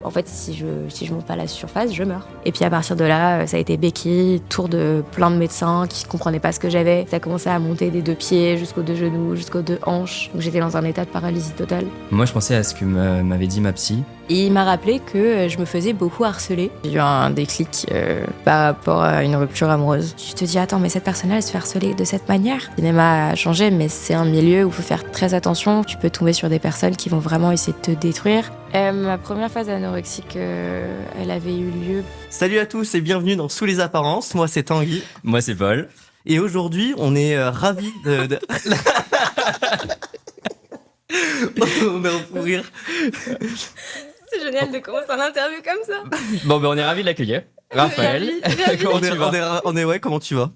En fait, si je monte pas à la surface, je meurs. Et puis à partir de là, ça a été béquille, tour de plein de médecins qui comprenaient pas ce que j'avais. Ça a commencé à monter des 2 pieds jusqu'aux 2 genoux, jusqu'aux 2 hanches. Donc j'étais dans un état de paralysie totale. Moi, je pensais à ce que m'avait dit ma psy. Et il m'a rappelé que je me faisais beaucoup harceler. J'ai eu un déclic par rapport à une rupture amoureuse. Tu te dis, attends, mais cette personne-là, elle se fait harceler de cette manière. Le cinéma a changé, mais c'est un milieu où il faut faire très attention. Tu peux tomber sur des personnes qui vont vraiment essayer de te détruire. Ma première phase anorexique, elle avait eu lieu. Salut à tous et bienvenue dans Sous les apparences. Moi, c'est Tanguy. Moi, c'est Paul. Et aujourd'hui, on est ravis de... On est en fou rire. C'est génial de commencer un interview comme ça. Bon, ben on est ravis de l'accueillir. Raphaël, Ravi. comment tu vas? Ouais, comment tu vas?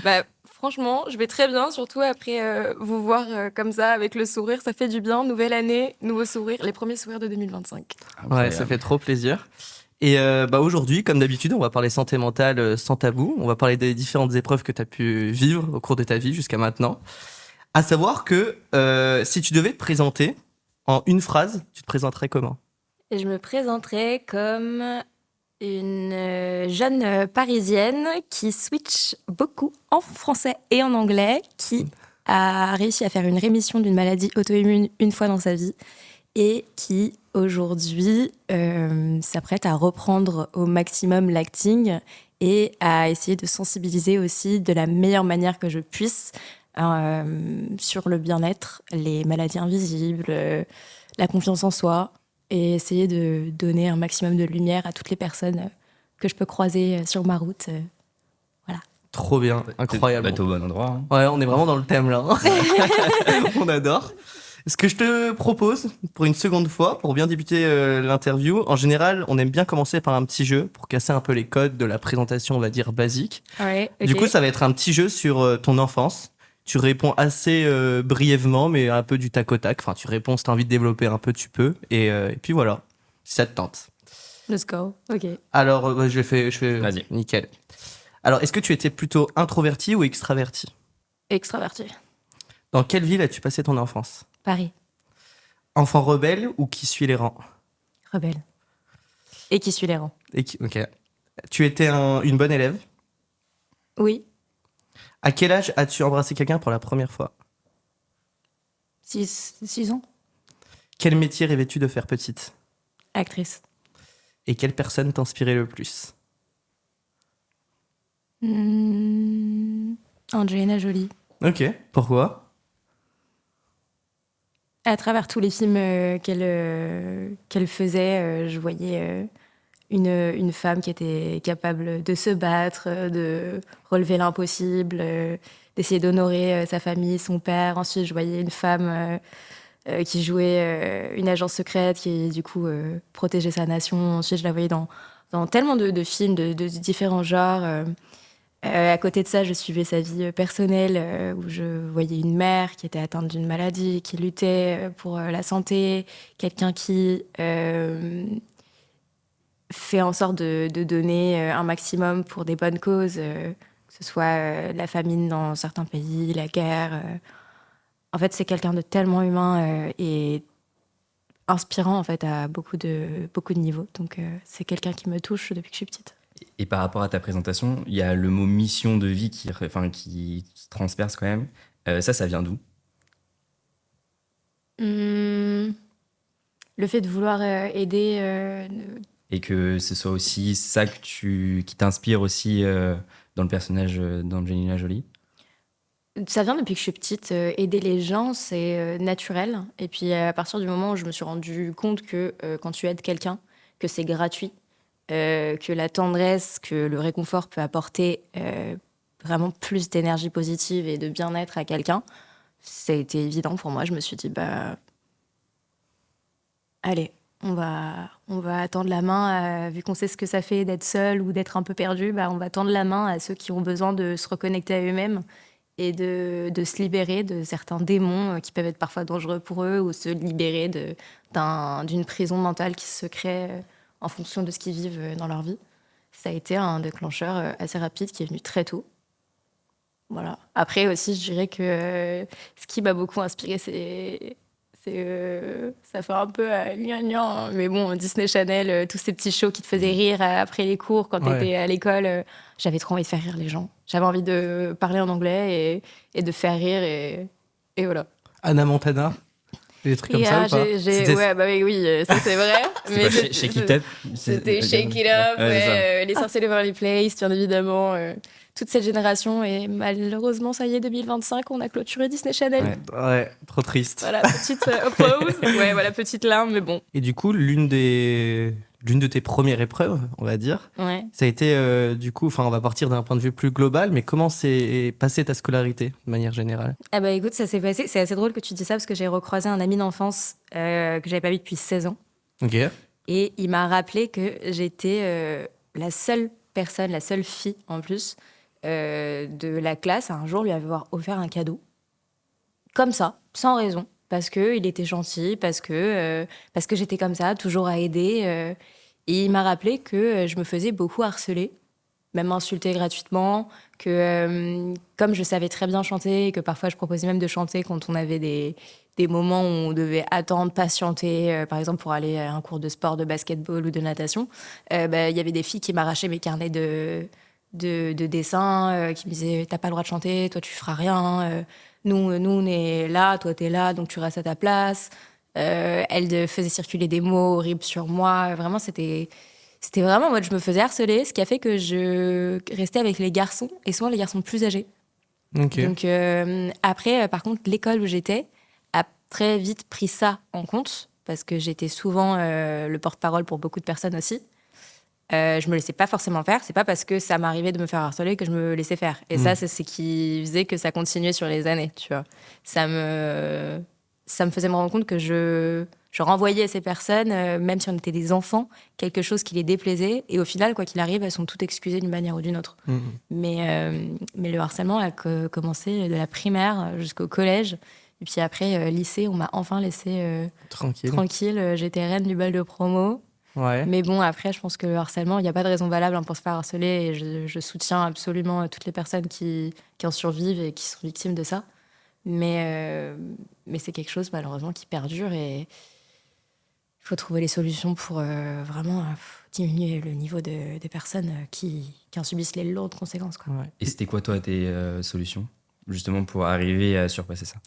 Bah, franchement, je vais très bien, surtout après vous voir comme ça, avec le sourire, ça fait du bien. Nouvelle année, nouveau sourire, les premiers sourires de 2025. Ouais, ça fait trop plaisir. Et aujourd'hui, comme d'habitude, on va parler santé mentale sans tabou. On va parler des différentes épreuves que tu as pu vivre au cours de ta vie jusqu'à maintenant. À savoir que si tu devais te présenter en une phrase, tu te présenterais comment? Et je me présenterai comme une jeune parisienne qui switch beaucoup en français et en anglais, qui a réussi à faire une rémission d'une maladie auto-immune une fois dans sa vie et qui, aujourd'hui, s'apprête à reprendre au maximum l'acting et à essayer de sensibiliser aussi de la meilleure manière que je puisse sur le bien-être, les maladies invisibles, la confiance en soi, et essayer de donner un maximum de lumière à toutes les personnes que je peux croiser sur ma route. Voilà. Trop bien, incroyable. T'es au bon endroit. Hein. Ouais, on est vraiment dans le thème là. On adore. Ce que je te propose, pour une seconde fois, pour bien débuter l'interview, en général, on aime bien commencer par un petit jeu pour casser un peu les codes de la présentation, on va dire, basique. Ouais, okay. Du coup, ça va être un petit jeu sur ton enfance. Tu réponds assez brièvement, mais un peu du tac au tac. Enfin, tu réponds, si tu as envie de développer un peu, tu peux. Et puis voilà, si ça te tente. Let's go, ok. Alors, je fais Vas-y. Nickel. Alors, est-ce que tu étais plutôt introverti ou extraverti? Extraverti. Dans quelle ville as-tu passé ton enfance? Paris. Enfant rebelle ou qui suit les rangs? Rebelle. Et qui suit les rangs. Ok. Tu étais une bonne élève? Oui. À quel âge as-tu embrassé quelqu'un pour la première fois? 6 ans. Quel métier rêvais-tu de faire petite? Actrice. Et quelle personne t'inspirait le plus? Angelina Jolie. Ok. Pourquoi? À travers tous les films qu'elle faisait, je voyais une femme qui était capable de se battre, de relever l'impossible, d'essayer d'honorer sa famille, son père. Ensuite, je voyais une femme qui jouait une agence secrète qui, du coup, protégeait sa nation. Ensuite, je la voyais dans tellement de films de différents genres. À côté de ça, je suivais sa vie personnelle, où je voyais une mère qui était atteinte d'une maladie, qui luttait pour la santé, quelqu'un qui fait en sorte de donner un maximum pour des bonnes causes, que ce soit la famine dans certains pays, la guerre. En fait, c'est quelqu'un de tellement humain et inspirant en fait, à beaucoup de niveaux. Donc, c'est quelqu'un qui me touche depuis que je suis petite. Et par rapport à ta présentation, il y a le mot mission de vie qui se transperce quand même. Ça vient d'où? Le fait de vouloir aider. Et que ce soit aussi ça qui t'inspire aussi dans le personnage d'Angelina Jolie? Ça vient depuis que je suis petite. Aider les gens, c'est naturel. Et puis à partir du moment où je me suis rendu compte que quand tu aides quelqu'un, que c'est gratuit, que la tendresse, que le réconfort peut apporter vraiment plus d'énergie positive et de bien-être à quelqu'un, ça a été évident pour moi. Je me suis dit, allez, on va tendre la main, vu qu'on sait ce que ça fait d'être seul ou d'être un peu perdu, on va tendre la main à ceux qui ont besoin de se reconnecter à eux-mêmes et de se libérer de certains démons qui peuvent être parfois dangereux pour eux, ou se libérer d'une prison mentale qui se crée en fonction de ce qu'ils vivent dans leur vie. Ça a été un déclencheur assez rapide qui est venu très tôt. Voilà. Après aussi, je dirais que ce qui m'a beaucoup inspirée, Ça fait un peu gnangnan. Mais bon, Disney Channel, tous ces petits shows qui te faisaient rire après les cours quand t'étais à l'école, j'avais trop envie de faire rire les gens. J'avais envie de parler en anglais et de faire rire et voilà. Anna Montana, des trucs comme ça ou pas? Ouais, bah oui, ça c'est vrai. C'est quoi, Shake It Up? C'était Shake It Up, Ouais, les sorciers de Waverly Place, bien évidemment. Toute cette génération. Et malheureusement, ça y est, 2025, on a clôturé Disney Channel. Ouais, trop triste. Voilà, petite pause. Ouais, voilà, petite larme, mais bon. Et du coup, l'une de tes premières épreuves, on va dire, Ouais. ça a été, du coup, enfin, on va partir d'un point de vue plus global, mais comment s'est passée ta scolarité, de manière générale? Ah bah écoute, ça s'est passé. C'est assez drôle que tu dis ça parce que j'ai recroisé un ami d'enfance que j'avais pas vu depuis 16 ans. Ok. Et il m'a rappelé que j'étais la seule personne, la seule fille en plus de la classe à un jour lui avoir offert un cadeau. Comme ça, sans raison. Parce qu'il était gentil, parce que j'étais comme ça, toujours à aider. Et il m'a rappelé que je me faisais beaucoup harceler, même insulter gratuitement, que comme je savais très bien chanter, et que parfois je proposais même de chanter quand on avait des moments où on devait attendre, patienter, par exemple pour aller à un cours de sport, de basketball ou de natation, bah, y avait des filles qui m'arrachaient mes carnets de dessin, qui me disaient « t'as pas le droit de chanter, toi tu feras rien, nous on est là, toi t'es là, donc tu restes à ta place ». Elle faisait circuler des mots horribles sur moi. Vraiment, c'était vraiment en mode je me faisais harceler, ce qui a fait que je restais avec les garçons, et souvent les garçons plus âgés. Ok. Donc après, par contre, l'école où j'étais a très vite pris ça en compte, parce que j'étais souvent le porte-parole pour beaucoup de personnes aussi. Je me laissais pas forcément faire. C'est pas parce que ça m'arrivait de me faire harceler que je me laissais faire. Et ça, c'est ce qui faisait que ça continuait sur les années, tu vois. Ça me faisait me rendre compte que je renvoyais à ces personnes, même si on était des enfants, quelque chose qui les déplaisait. Et au final, quoi qu'il arrive, elles sont toutes excusées d'une manière ou d'une autre. Mais le harcèlement a commencé de la primaire jusqu'au collège. Et puis après, lycée, on m'a enfin laissé tranquille. J'étais reine du bal de promo. Ouais. Mais bon, après, je pense que le harcèlement, il n'y a pas de raison valable pour se faire harceler. Et je soutiens absolument toutes les personnes qui en survivent et qui sont victimes de ça. Mais c'est quelque chose, malheureusement, qui perdure. Et il faut trouver les solutions pour vraiment diminuer le niveau des personnes qui en subissent les lourdes conséquences, quoi. Ouais. Et c'était quoi, toi, tes solutions, justement, pour arriver à surpasser ça?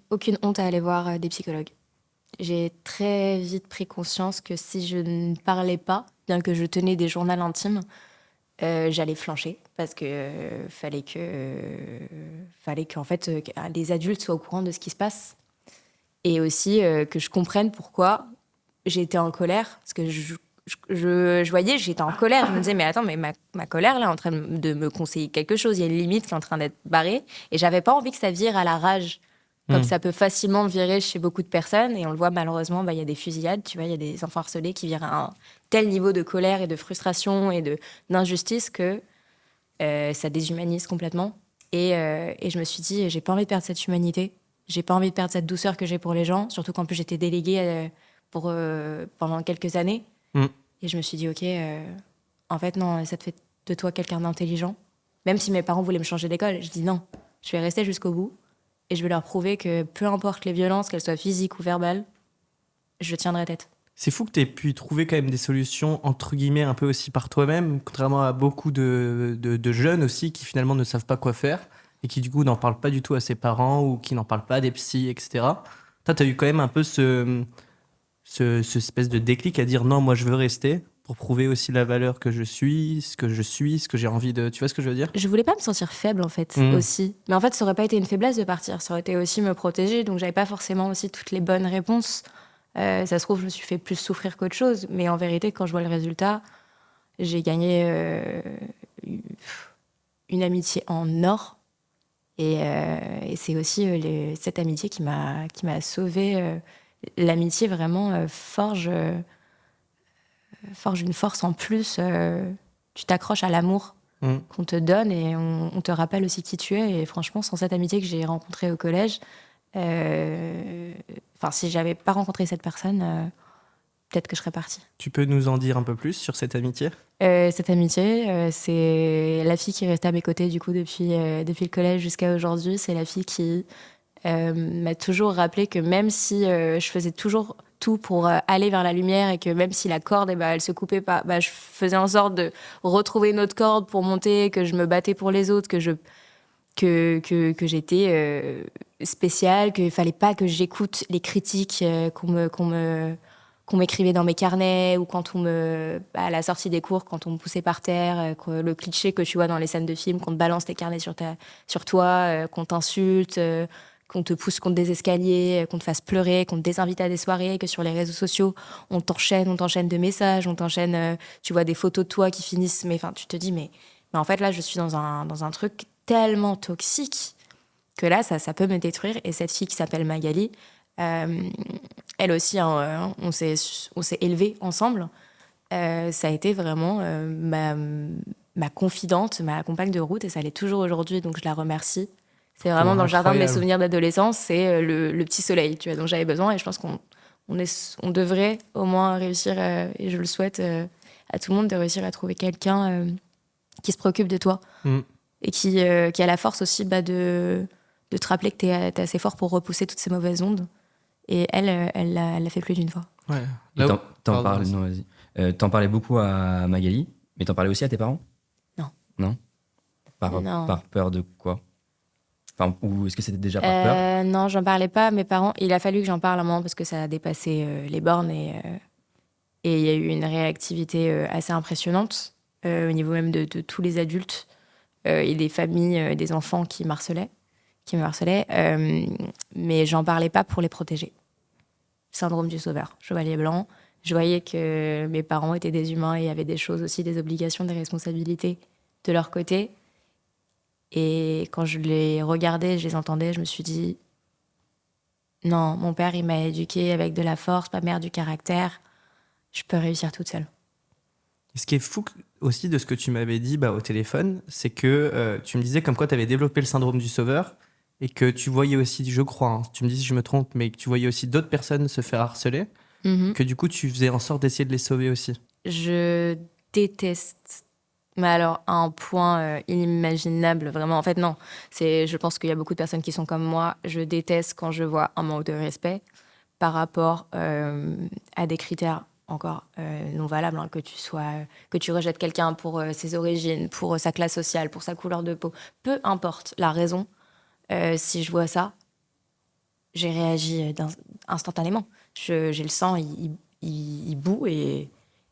Aucune honte à aller voir des psychologues. J'ai très vite pris conscience que si je ne parlais pas, bien que je tenais des journaux intimes, j'allais flancher parce que fallait qu'en fait les adultes soient au courant de ce qui se passe et aussi que je comprenne pourquoi j'étais en colère, parce que je voyais j'étais en colère, je me disais mais attends, mais ma colère là est en train de me conseiller quelque chose, il y a une limite qui est en train d'être barrée et j'avais pas envie que ça vire à la rage. Comme ça peut facilement virer chez beaucoup de personnes. Et on le voit malheureusement, il y a des fusillades, tu vois, il y a des enfants harcelés qui virent à un tel niveau de colère et de frustration et d'injustice que ça déshumanise complètement. Et je me suis dit, j'ai pas envie de perdre cette humanité. J'ai pas envie de perdre cette douceur que j'ai pour les gens. Surtout qu'en plus, j'étais déléguée pendant quelques années. Et je me suis dit, ok, en fait, non, ça te fait de toi quelqu'un d'intelligent. Même si mes parents voulaient me changer d'école, je dis non, je vais rester jusqu'au bout. Et je vais leur prouver que peu importe les violences, qu'elles soient physiques ou verbales, je tiendrai tête. C'est fou que tu aies pu trouver quand même des solutions, entre guillemets, un peu aussi par toi-même, contrairement à beaucoup de jeunes aussi qui finalement ne savent pas quoi faire et qui du coup n'en parlent pas du tout à ses parents ou qui n'en parlent pas à des psys, etc. Toi, tu as eu quand même un peu ce espèce de déclic à dire non, moi je veux rester pour prouver aussi la valeur que je suis, ce que j'ai envie de... Tu vois ce que je veux dire? Je voulais pas me sentir faible, en fait, aussi. Mais en fait, ça aurait pas été une faiblesse de partir. Ça aurait été aussi me protéger. Donc, j'avais pas forcément aussi toutes les bonnes réponses. Ça se trouve, je me suis fait plus souffrir qu'autre chose. Mais en vérité, quand je vois le résultat, j'ai gagné une amitié en or. Et c'est aussi cette amitié qui m'a sauvée. L'amitié, vraiment, forge une force en plus. Tu t'accroches à l'amour qu'on te donne et on te rappelle aussi qui tu es. Et franchement, sans cette amitié que j'ai rencontrée au collège, si j'avais pas rencontré cette personne, peut-être que je serais partie. Tu peux nous en dire un peu plus sur cette amitié? Cette amitié, c'est la fille qui est restée à mes côtés du coup depuis le collège jusqu'à aujourd'hui. C'est la fille qui m'a toujours rappelé que même si je faisais toujours tout pour aller vers la lumière et que même si la corde, elle se coupait pas, je faisais en sorte de retrouver une autre corde pour monter, que je me battais pour les autres, que j'étais spéciale, qu'il fallait pas que j'écoute les critiques qu'on m'écrivait dans mes carnets ou quand à la sortie des cours, quand on me poussait par terre, le cliché que tu vois dans les scènes de films, qu'on te balance tes carnets sur toi, qu'on t'insulte, qu'on te pousse contre des escaliers, qu'on te fasse pleurer, qu'on te désinvite à des soirées, que sur les réseaux sociaux, on t'enchaîne de messages, on t'enchaîne, tu vois des photos de toi qui finissent, mais enfin, tu te dis, mais en fait, là, je suis dans un truc tellement toxique que là, ça peut me détruire. Et cette fille qui s'appelle Magali, elle aussi, hein, on s'est élevés ensemble. Ça a été vraiment ma confidente, ma compagne de route, et ça l'est toujours aujourd'hui, donc je la remercie. C'est vraiment dans le jardin de mes souvenirs d'adolescence, c'est le petit soleil, tu vois, dont j'avais besoin, et je pense qu'on devrait au moins réussir, et je le souhaite à tout le monde, de réussir à trouver quelqu'un qui se préoccupe de toi et qui a la force aussi de te rappeler que t'es assez fort pour repousser toutes ces mauvaises ondes. Et elle l'a fait plus d'une fois. Ouais. Et t'en parlais beaucoup à Magali, mais t'en parlais aussi à tes parents? Non. Non? Non. Par peur de quoi? Enfin, ou est-ce que c'était déjà par peur? Non, j'en parlais pas à mes parents. Il a fallu que j'en parle à un moment parce que ça a dépassé les bornes et il y a eu une réactivité assez impressionnante au niveau même de tous les adultes et des familles, des enfants qui me harcelaient. Mais j'en parlais pas pour les protéger. Syndrome du sauveur, chevalier blanc. Je voyais que mes parents étaient des humains et avaient des choses aussi, des obligations, des responsabilités de leur côté. Et quand je les regardais, je les entendais, je me suis dit non, mon père, il m'a éduquée avec de la force, ma mère du caractère. Je peux réussir toute seule. Ce qui est fou aussi de ce que tu m'avais dit au téléphone, c'est que tu me disais comme quoi tu avais développé le syndrome du sauveur et que tu voyais aussi, je crois, hein, tu me dis si je me trompe, mais que tu voyais aussi d'autres personnes se faire harceler, que du coup tu faisais en sorte d'essayer de les sauver aussi. Je déteste, mais alors à un point inimaginable, vraiment. En fait, non. Je pense qu'il y a beaucoup de personnes qui sont comme moi. Je déteste quand je vois un manque de respect par rapport à des critères encore non valables, hein, que tu rejettes quelqu'un pour ses origines, pour sa classe sociale, pour sa couleur de peau. Peu importe la raison, si je vois ça, j'ai réagi instantanément. J'ai le sang, il bout et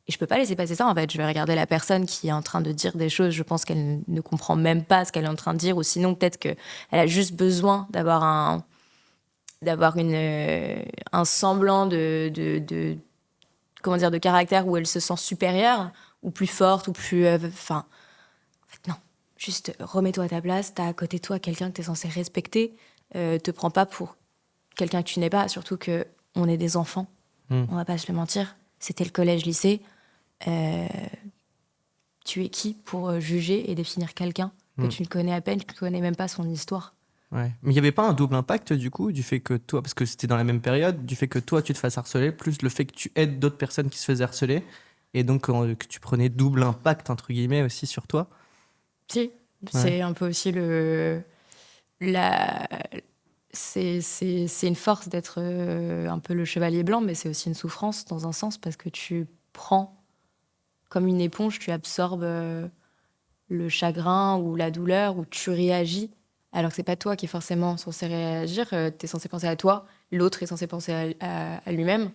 je peux pas laisser passer ça, en fait. Je vais regarder la personne qui est en train de dire des choses, je pense qu'elle ne comprend même pas ce qu'elle est en train de dire, ou sinon peut-être qu'elle a juste besoin d'avoir un semblant de caractère où elle se sent supérieure, ou plus forte, ou plus... en fait, non. Juste remets-toi à ta place, t'as à côté de toi quelqu'un que t'es censé respecter, te prends pas pour quelqu'un que tu n'es pas, surtout qu'on est des enfants, on va pas se le mentir. C'était le collège-lycée. Tu es qui pour juger et définir quelqu'un que tu ne connais à peine, que tu ne connais même pas son histoire? Ouais. Mais il n'y avait pas un double impact du coup, du fait que toi, parce que c'était dans la même période, du fait que toi tu te fasses harceler, plus le fait que tu aides d'autres personnes qui se faisaient harceler, et donc que tu prenais double impact, entre guillemets, aussi sur toi? Si, c'est un peu aussi c'est une force d'être un peu le chevalier blanc, mais c'est aussi une souffrance dans un sens, parce que tu prends comme une éponge, tu absorbes le chagrin ou la douleur, ou tu réagis, alors que c'est pas toi qui est forcément censé réagir, t'es censé penser à toi, l'autre est censé penser à lui-même.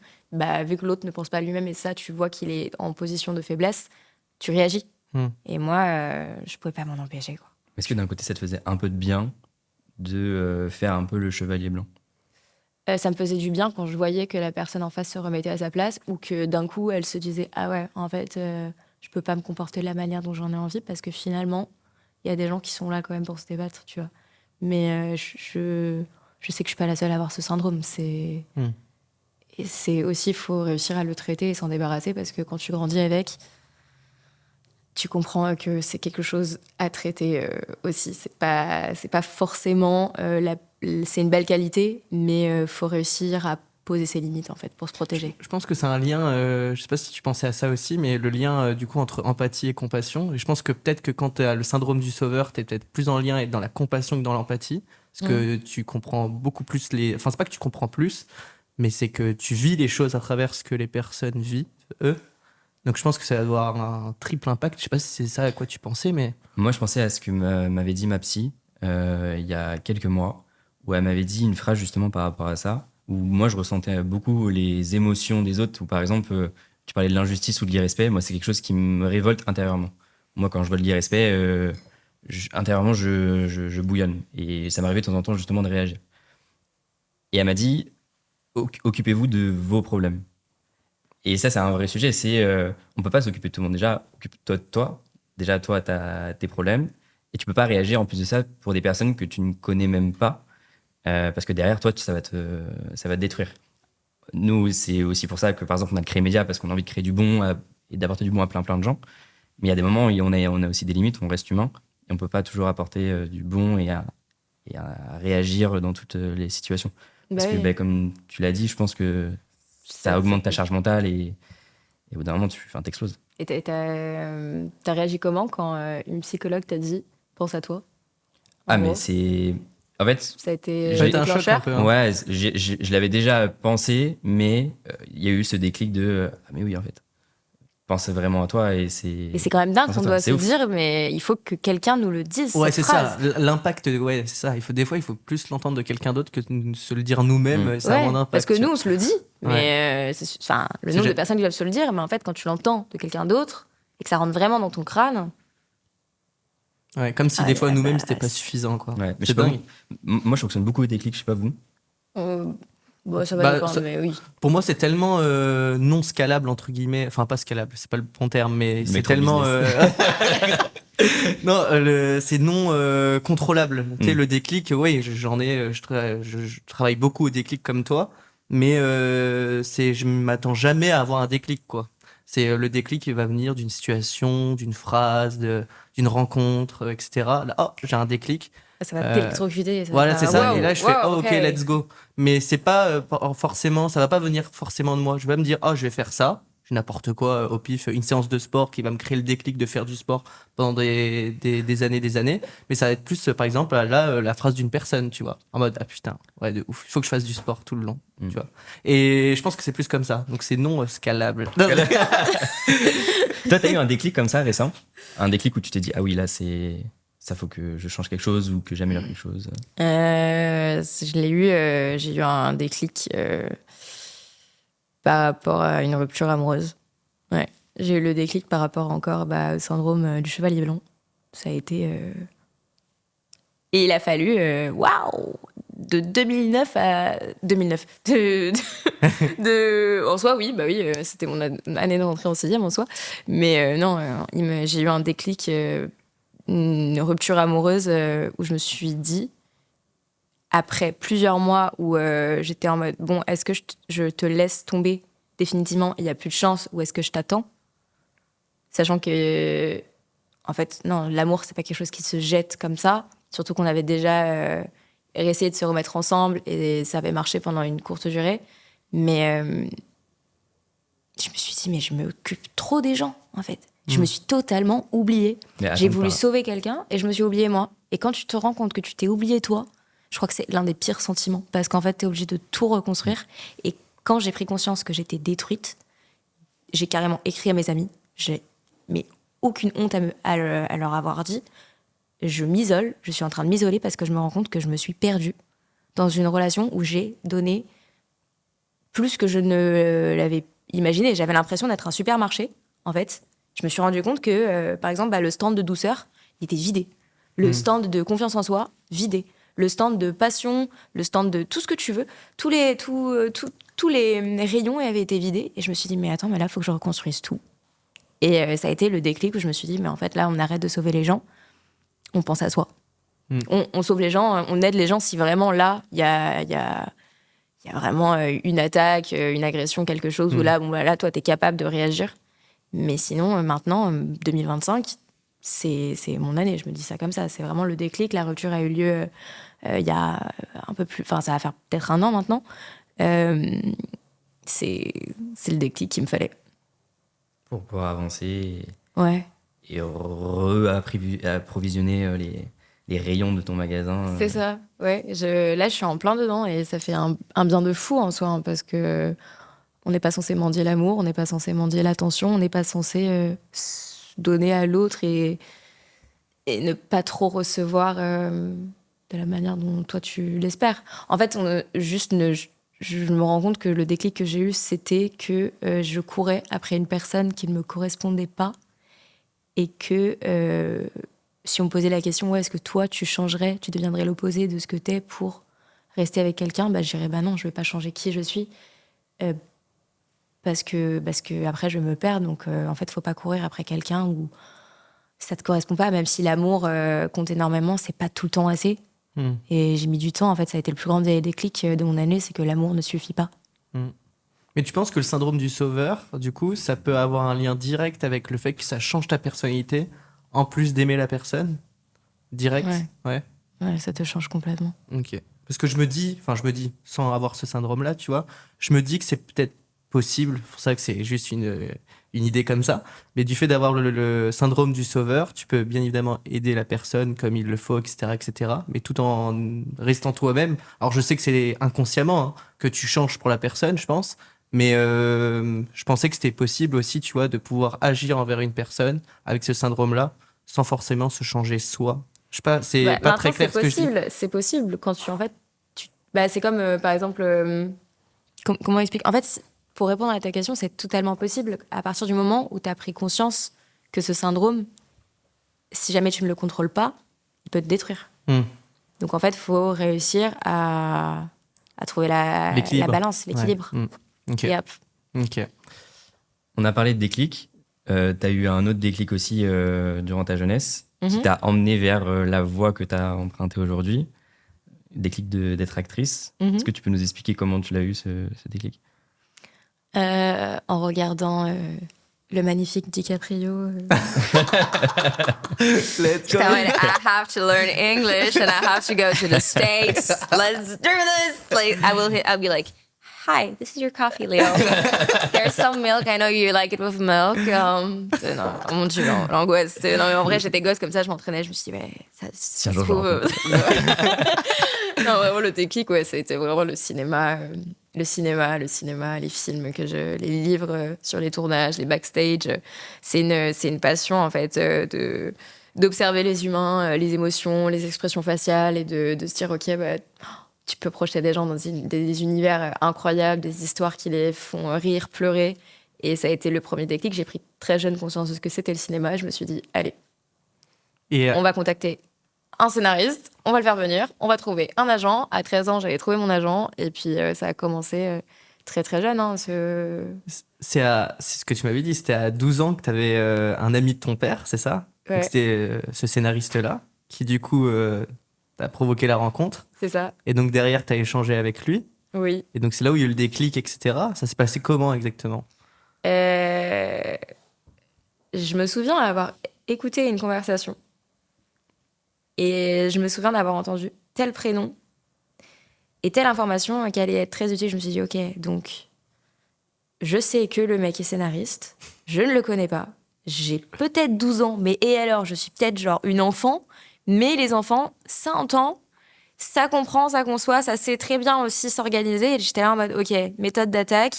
Vu que l'autre ne pense pas à lui-même, et ça, tu vois qu'il est en position de faiblesse, tu réagis. Et moi, je pouvais pas m'en empêcher, quoi. Est-ce que d'un côté, ça te faisait un peu de bien de faire un peu le chevalier blanc? Ça me faisait du bien quand je voyais que la personne en face se remettait à sa place, ou que d'un coup, elle se disait « Ah ouais, en fait, je peux pas me comporter de la manière dont j'en ai envie, parce que finalement, il y a des gens qui sont là quand même pour se débattre, tu vois. » Mais je sais que je suis pas la seule à avoir ce syndrome. Et c'est aussi, il faut réussir à le traiter et s'en débarrasser, parce que quand tu grandis avec, tu comprends que c'est quelque chose à traiter aussi. C'est pas forcément... c'est une belle qualité, mais faut réussir à poser ses limites, en fait, pour se protéger. Je pense que c'est un lien, je sais pas si tu pensais à ça aussi, mais le lien du coup entre empathie et compassion. Et je pense que peut-être que quand tu as le syndrome du sauveur, tu es peut-être plus en lien et dans la compassion que dans l'empathie. Parce que tu comprends beaucoup plus les... Enfin, c'est pas que tu comprends plus, mais c'est que tu vis les choses à travers ce que les personnes vivent, eux. Donc je pense que ça va avoir un triple impact. Je sais pas si c'est ça à quoi tu pensais, mais... Moi, je pensais à ce que m'avait dit ma psy il y a quelques mois, où elle m'avait dit une phrase justement par rapport à ça, où moi, je ressentais beaucoup les émotions des autres, où par exemple, tu parlais de l'injustice ou de l'irrespect. Moi, c'est quelque chose qui me révolte intérieurement. Moi, quand je vois de l'irrespect, intérieurement, je bouillonne. Et ça m'arrivait de temps en temps justement de réagir. Et elle m'a dit, occupez-vous de vos problèmes. Et ça, c'est un vrai sujet. On peut pas s'occuper de tout le monde. Déjà, occupe-toi de toi. Déjà, toi, tu as tes problèmes. Et tu peux pas réagir en plus de ça pour des personnes que tu ne connais même pas. Parce que derrière, toi, ça va te détruire. Nous, c'est aussi pour ça que, par exemple, on a créé Média, parce qu'on a envie de créer du bon et d'apporter du bon à plein de gens. Mais il y a des moments où on a aussi des limites, on reste humain. Et on peut pas toujours apporter du bon et à réagir dans toutes les situations. Parce que, comme tu l'as dit, je pense que ça augmente ta charge mentale et au bout d'un moment, t'exploses. Et t'as réagi comment quand une psychologue t'a dit « pense à toi » mais c'est... En fait... Ça a été Ça a été un choc un peu. Hein. Ouais, je l'avais déjà pensé, mais il y a eu ce déclic de « Ah mais oui, en fait, pense vraiment à toi » et c'est... Et c'est quand même dingue qu'on doit se dire, mais il faut que quelqu'un nous le dise, ouais, cette phrase. C'est ça. L'impact, ouais, c'est ça. Des fois, il faut plus l'entendre de quelqu'un d'autre que de se le dire nous-mêmes. Ça a un impact. Parce que nous, on se le dit, mais le nombre de personnes qui doivent se le dire, mais en fait, quand tu l'entends de quelqu'un d'autre et que ça rentre vraiment dans ton crâne... Ouais, comme si des fois, nous-mêmes, c'était pas suffisant, quoi. Ouais, mais c'est dingue. Moi, je fonctionne beaucoup au déclic, je sais pas vous. Ça va dépendre, mais oui. Pour moi, c'est tellement non scalable, entre guillemets. Enfin, pas scalable, c'est pas le bon terme, mais c'est tellement... non, c'est non contrôlable. Tu sais, le déclic, oui, je travaille beaucoup au déclic comme toi, mais je m'attends jamais à avoir un déclic, quoi. C'est le déclic qui va venir d'une situation, d'une phrase, d'une rencontre, etc. Là, j'ai un déclic. Ça va t'électrocuter. Voilà, c'est ça. Et là, je fais, ok, let's go. Mais c'est pas forcément, ça va pas venir forcément de moi. Je vais me dire, je vais faire ça. N'importe quoi, au pif, une séance de sport qui va me créer le déclic de faire du sport pendant des années. Mais ça va être plus, par exemple, là, la phrase d'une personne, tu vois. En mode, ah putain, ouais, de ouf. Il faut que je fasse du sport tout le long, tu vois. Et je pense que c'est plus comme ça. Donc c'est non scalable. Toi, t'as eu un déclic comme ça récent? Un déclic où tu t'es dit, ah oui, là, ça faut que je change quelque chose ou que j'améliore quelque chose? Je l'ai eu, j'ai eu un déclic par rapport à une rupture amoureuse. Ouais. J'ai eu le déclic par rapport encore au syndrome du chevalier blanc. Ça a été... Et il a fallu, de 2009 à 2009. En soi, oui, c'était mon année de rentrée en 6e en soi. Mais j'ai eu un déclic, une rupture amoureuse où je me suis dit, après plusieurs mois où j'étais en mode, bon, est-ce que je te laisse tomber définitivement, il n'y a plus de chance, ou est-ce que je t'attends? Sachant que, en fait, non, l'amour, c'est pas quelque chose qui se jette comme ça. Surtout qu'on avait déjà essayé de se remettre ensemble et ça avait marché pendant une courte durée. Mais je me suis dit, mais je m'occupe trop des gens, en fait. Je me suis totalement oubliée. J'ai voulu sauver quelqu'un et je me suis oubliée moi. Et quand tu te rends compte que tu t'es oubliée toi, je crois que c'est l'un des pires sentiments. Parce qu'en fait, t'es obligé de tout reconstruire. Et quand j'ai pris conscience que j'étais détruite, j'ai carrément écrit à mes amis. Mais aucune honte à leur avoir dit. Je m'isole, je suis en train de m'isoler parce que je me rends compte que je me suis perdue dans une relation où j'ai donné plus que je ne l'avais imaginé. J'avais l'impression d'être un supermarché, en fait. Je me suis rendu compte que, par exemple, le stand de douceur, il était vidé. Le stand de confiance en soi, vidé. Le stand de passion, le stand de tout ce que tu veux, tous les rayons avaient été vidés. Et je me suis dit, mais attends, mais là, il faut que je reconstruise tout. Et ça a été le déclic où je me suis dit, mais en fait, là, on arrête de sauver les gens. On pense à soi. On sauve les gens, on aide les gens si vraiment là, il y a vraiment une attaque, une agression, quelque chose où là, toi, t'es capable de réagir. Mais sinon, maintenant, 2025, c'est mon année, je me dis ça comme ça. C'est vraiment le déclic. La rupture a eu lieu il y a un peu plus... Enfin, ça va faire peut-être 1 an maintenant. C'est le déclic qu'il me fallait. Pour pouvoir avancer. Ouais. Et approvisionner les rayons de ton magasin. C'est ça, ouais. Là, je suis en plein dedans et ça fait un bien de fou en soi, hein, parce que on n'est pas censé mendier l'amour, on n'est pas censé mendier l'attention, on n'est pas censé se donner à l'autre et ne pas trop recevoir de la manière dont toi tu l'espères. En fait, je me rends compte que le déclic que j'ai eu, c'était que je courais après une personne qui ne me correspondait pas et que si on me posait la question, ouais, est-ce que toi tu changerais, tu deviendrais l'opposé de ce que t'es pour rester avec quelqu'un, bah, je dirais bah non, je vais pas changer qui je suis parce que après je vais me perdre. Donc en fait, faut pas courir après quelqu'un où ça te correspond pas, même si l'amour compte énormément, c'est pas tout le temps assez. Et j'ai mis du temps, en fait, ça a été le plus grand déclic de mon année, c'est que l'amour ne suffit pas. Mais tu penses que le syndrome du sauveur, du coup, ça peut avoir un lien direct avec le fait que ça change ta personnalité, en plus d'aimer la personne? Direct? Ouais. Ouais, ça te change complètement. Ok. Parce que je me dis, sans avoir ce syndrome-là, tu vois, je me dis que c'est peut-être possible, c'est pour ça que c'est juste une idée comme ça, mais du fait d'avoir le syndrome du sauveur, tu peux bien évidemment aider la personne comme il le faut, etc., etc., mais tout en restant toi-même. Alors je sais que c'est inconsciemment hein, que tu changes pour la personne, je pense, mais je pensais que c'était possible aussi, tu vois, de pouvoir agir envers une personne avec ce syndrome-là, sans forcément se changer soi. Je sais pas, c'est pas très clair ce que je dis. C'est possible quand tu, en fait, c'est comme, par exemple, comment expliquer? En fait, pour répondre à ta question, c'est totalement possible à partir du moment où tu as pris conscience que ce syndrome, si jamais tu ne le contrôles pas, il peut te détruire. Donc en fait, il faut réussir à trouver la balance, l'équilibre. Ouais. Ok. Et hop. Ok. On a parlé de déclic. Tu as eu un autre déclic aussi durant ta jeunesse qui t'a emmené vers la voie que tu as empruntée aujourd'hui. Déclic d'être actrice. Est-ce que tu peux nous expliquer comment tu l'as eu, ce déclic? En regardant le magnifique DiCaprio. Let's go. I have to learn English and I have to go to the States. Let's do this. Like, I'll be like, hi, this is your coffee, Leo. There's some milk. I know you like it with milk. Non, mon Dieu, l'angoisse. Non, mais en vrai, j'étais gosse comme ça, je m'entraînais. Je me suis dit, mais ça se trouve. Non, vraiment, le déclic, ouais, ça a été vraiment le cinéma, les films les livres sur les tournages, les backstage. C'est une passion, en fait, d'observer les humains, les émotions, les expressions faciales et de se dire, OK, bah, tu peux projeter des gens dans des univers incroyables, des histoires qui les font rire, pleurer. Et ça a été le premier déclic. J'ai pris très jeune conscience de ce que c'était le cinéma. Je me suis dit, allez, on va contacter un scénariste, on va le faire venir, on va trouver un agent. À 13 ans, j'avais trouvé mon agent. Et puis, ça a commencé très, très jeune. Hein, c'est ce que tu m'avais dit. C'était à 12 ans que tu avais un ami de ton père, c'est ça? Ouais. Donc, c'était ce scénariste-là qui, du coup, t'a provoqué la rencontre. C'est ça. Et donc, derrière, tu as échangé avec lui. Oui. Et donc, c'est là où il y a eu le déclic, etc. Ça s'est passé comment exactement? Je me souviens avoir écouté une conversation. Et je me souviens d'avoir entendu tel prénom et telle information qui allait être très utile. Je me suis dit, OK, donc je sais que le mec est scénariste. Je ne le connais pas. J'ai peut-être 12 ans, mais et alors, je suis peut-être genre une enfant. Mais les enfants, ça entend, ça comprend, ça conçoit, ça sait très bien aussi s'organiser. Et j'étais là en mode, OK, méthode d'attaque.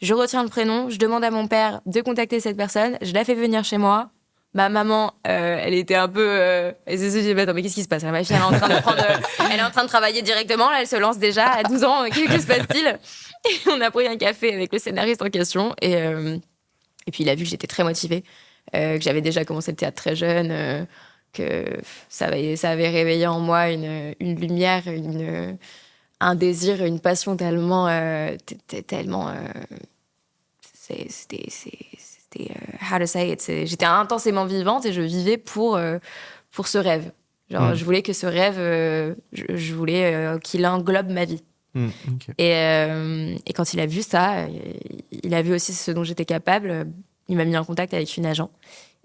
Je retiens le prénom, je demande à mon père de contacter cette personne. Je la fais venir chez moi. Ma maman, elle était un peu... elle s'est dit, attends, mais qu'est-ce qui se passe? Ma fille, elle est en train de travailler directement. Là, elle se lance déjà à 12 ans. Que se passe-t-il? Et on a pris un café avec le scénariste en question. Et puis, il a vu que j'étais très motivée, que j'avais déjà commencé le théâtre très jeune, que ça avait réveillé en moi une lumière, un désir, une passion tellement... C'était how to say it, j'étais intensément vivante et je vivais pour ce rêve. Genre, je voulais que ce rêve, je voulais qu'il englobe ma vie. Okay. Et quand il a vu ça, il a vu aussi ce dont j'étais capable. Il m'a mis en contact avec une agent.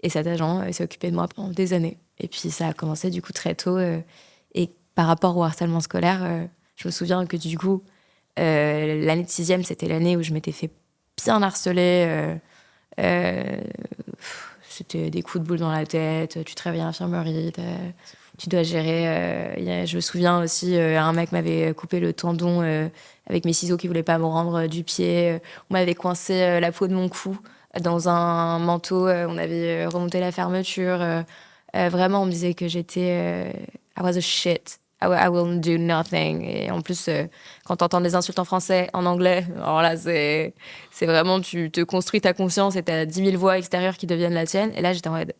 Et cet agent s'est occupé de moi pendant des années. Et puis ça a commencé du coup très tôt. Et par rapport au harcèlement scolaire, je me souviens que du coup, l'année de 6e, c'était l'année où je m'étais fait bien harceler. C'était des coups de boule dans la tête, tu te réveilles à l'infirmerie, Tu dois gérer. Je me souviens aussi, un mec m'avait coupé le tendon avec mes ciseaux qui voulaient pas me rendre du pied. On m'avait coincé la peau de mon cou dans un manteau. On avait remonté la fermeture. Vraiment, on me disait que j'étais... I was a shit. I will do nothing. Et en plus, quand t'entends des insultes en français, en anglais, alors là, c'est vraiment... Tu te construis ta conscience et t'as 10 000 voix extérieures qui deviennent la tienne. Et là, j'étais en mode...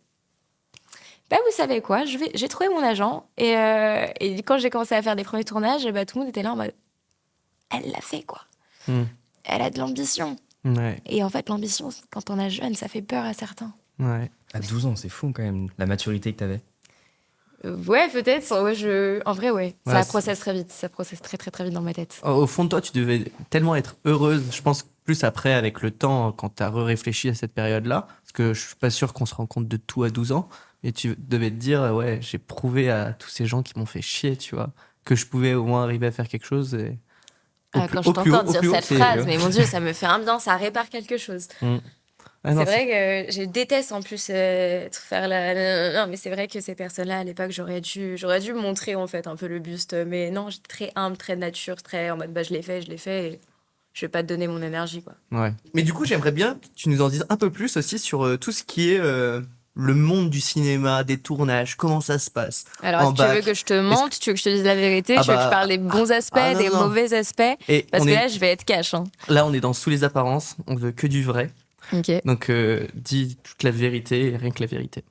Bah, vous savez quoi, j'ai trouvé mon agent. Et quand j'ai commencé à faire des premiers tournages, bah, tout le monde était là en mode... Elle l'a fait, quoi. Elle a de l'ambition. Ouais. Et en fait, l'ambition, quand on est jeune, ça fait peur à certains. Ouais. À 12 ans, c'est fou quand même, la maturité que t'avais. Ouais, peut-être. Ouais, en vrai, ouais. Ouais, Ça processe très vite. Ça processe très, très, très vite dans ma tête. Au fond de toi, tu devais tellement être heureuse, je pense plus après, avec le temps, quand tu as réfléchi à cette période-là, parce que je suis pas sûr qu'on se rend compte de tout à 12 ans, mais tu devais te dire, ouais, j'ai prouvé à tous ces gens qui m'ont fait chier, tu vois, que je pouvais au moins arriver à faire quelque chose. Et... Quand je t'entends dire cette phrase, mais mon Dieu, ça me fait un bien, ça répare quelque chose. Ah non, c'est vrai que je déteste en plus faire Non, mais c'est vrai que ces personnes-là, à l'époque, j'aurais dû montrer en fait un peu le buste. Mais non, j'étais très humble, très nature, très en mode bah, je l'ai fait. Et je vais pas te donner mon énergie, quoi. Ouais. Mais du coup, j'aimerais bien que tu nous en dises un peu plus aussi sur tout ce qui est le monde du cinéma, des tournages, comment ça se passe. Alors, est-ce que tu veux que je te mente, tu veux que je te dise la vérité, tu veux que je parle des bons aspects, des mauvais aspects? Parce que là, je vais être cash. Hein. Là, on est dans Sous les apparences, on veut que du vrai. Okay. Donc, dis toute la vérité, rien que la vérité.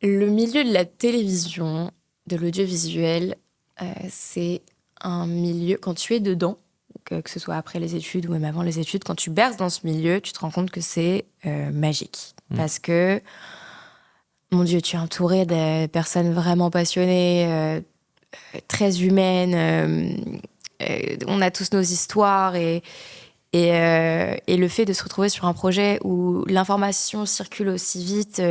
Le milieu de la télévision, de l'audiovisuel, c'est un milieu, quand tu es dedans, que ce soit après les études ou même avant les études, quand tu berces dans ce milieu, tu te rends compte que c'est magique. Parce que, mon Dieu, tu es entouré de personnes vraiment passionnées, très humaines. On a tous nos histoires et le fait de se retrouver sur un projet où l'information circule aussi vite,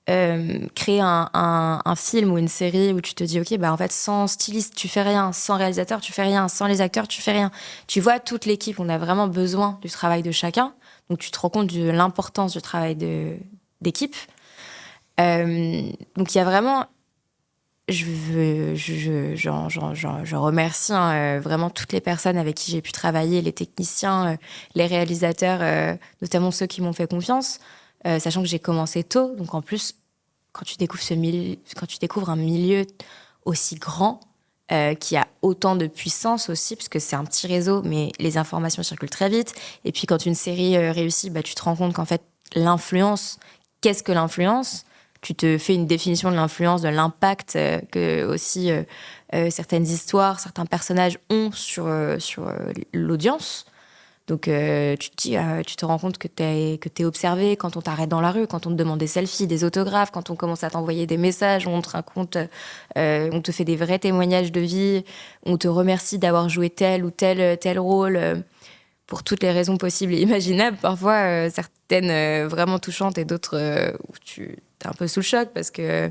créer un film ou une série où tu te dis ok, bah en fait sans styliste tu fais rien, sans réalisateur tu fais rien, sans les acteurs tu fais rien. Tu vois toute l'équipe, on a vraiment besoin du travail de chacun, donc tu te rends compte de l'importance du travail d'équipe. Donc il y a vraiment... Je remercie vraiment toutes les personnes avec qui j'ai pu travailler, les techniciens, les réalisateurs, notamment ceux qui m'ont fait confiance, sachant que j'ai commencé tôt. Donc en plus, quand tu découvres un milieu aussi grand, qui a autant de puissance aussi, parce que c'est un petit réseau, mais les informations circulent très vite. Et puis quand une série réussit, bah, tu te rends compte qu'en fait, l'influence, qu'est-ce que l'influence ? Tu te fais une définition de l'influence, de l'impact que aussi certaines histoires, certains personnages ont sur l'audience. Donc tu te dis, tu te rends compte que t'es observé quand on t'arrête dans la rue, quand on te demande des selfies, des autographes, quand on commence à t'envoyer des messages, on te raconte, on te fait des vrais témoignages de vie, on te remercie d'avoir joué tel ou tel rôle. Pour toutes les raisons possibles et imaginables, parfois certaines vraiment touchantes et d'autres où tu es un peu sous le choc parce que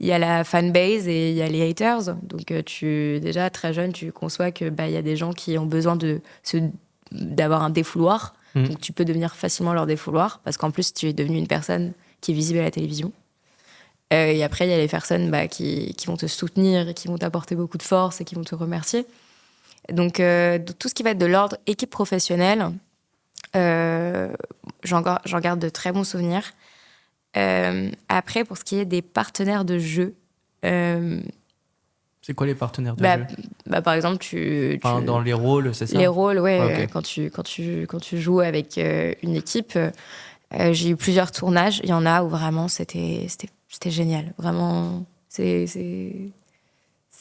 il y a la fanbase et il y a les haters. Donc déjà très jeune, tu conçois que y a des gens qui ont besoin d'avoir un défouloir. Donc tu peux devenir facilement leur défouloir parce qu'en plus tu es devenu une personne qui est visible à la télévision. Et après il y a les personnes qui vont te soutenir et qui vont t'apporter beaucoup de force et qui vont te remercier. Donc, tout ce qui va être de l'ordre équipe professionnelle, j'en garde de très bons souvenirs. Après, pour ce qui est des partenaires de jeu... c'est quoi les partenaires de jeu ? Par exemple, dans les rôles, c'est ça ? Les rôles, ouais. Okay. Quand tu joues avec une équipe, j'ai eu plusieurs tournages. Il y en a où vraiment, c'était génial. Vraiment, c'est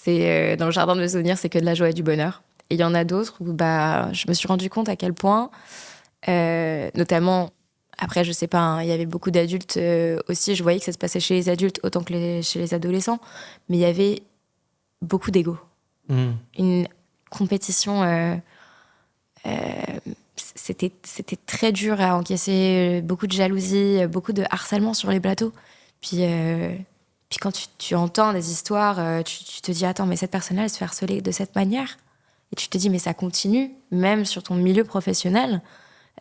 dans le jardin de mes souvenirs, c'est que de la joie et du bonheur. Et il y en a d'autres où je me suis rendu compte à quel point, notamment, après, je sais pas, il y avait beaucoup d'adultes aussi, je voyais que ça se passait chez les adultes autant que chez les adolescents, mais il y avait beaucoup d'ego. Une compétition, c'était très dur à encaisser, beaucoup de jalousie, beaucoup de harcèlement sur les plateaux. Puis quand tu entends des histoires, tu te dis, attends, mais cette personne-là, elle se fait harceler de cette manière. Et tu te dis, mais ça continue, même sur ton milieu professionnel.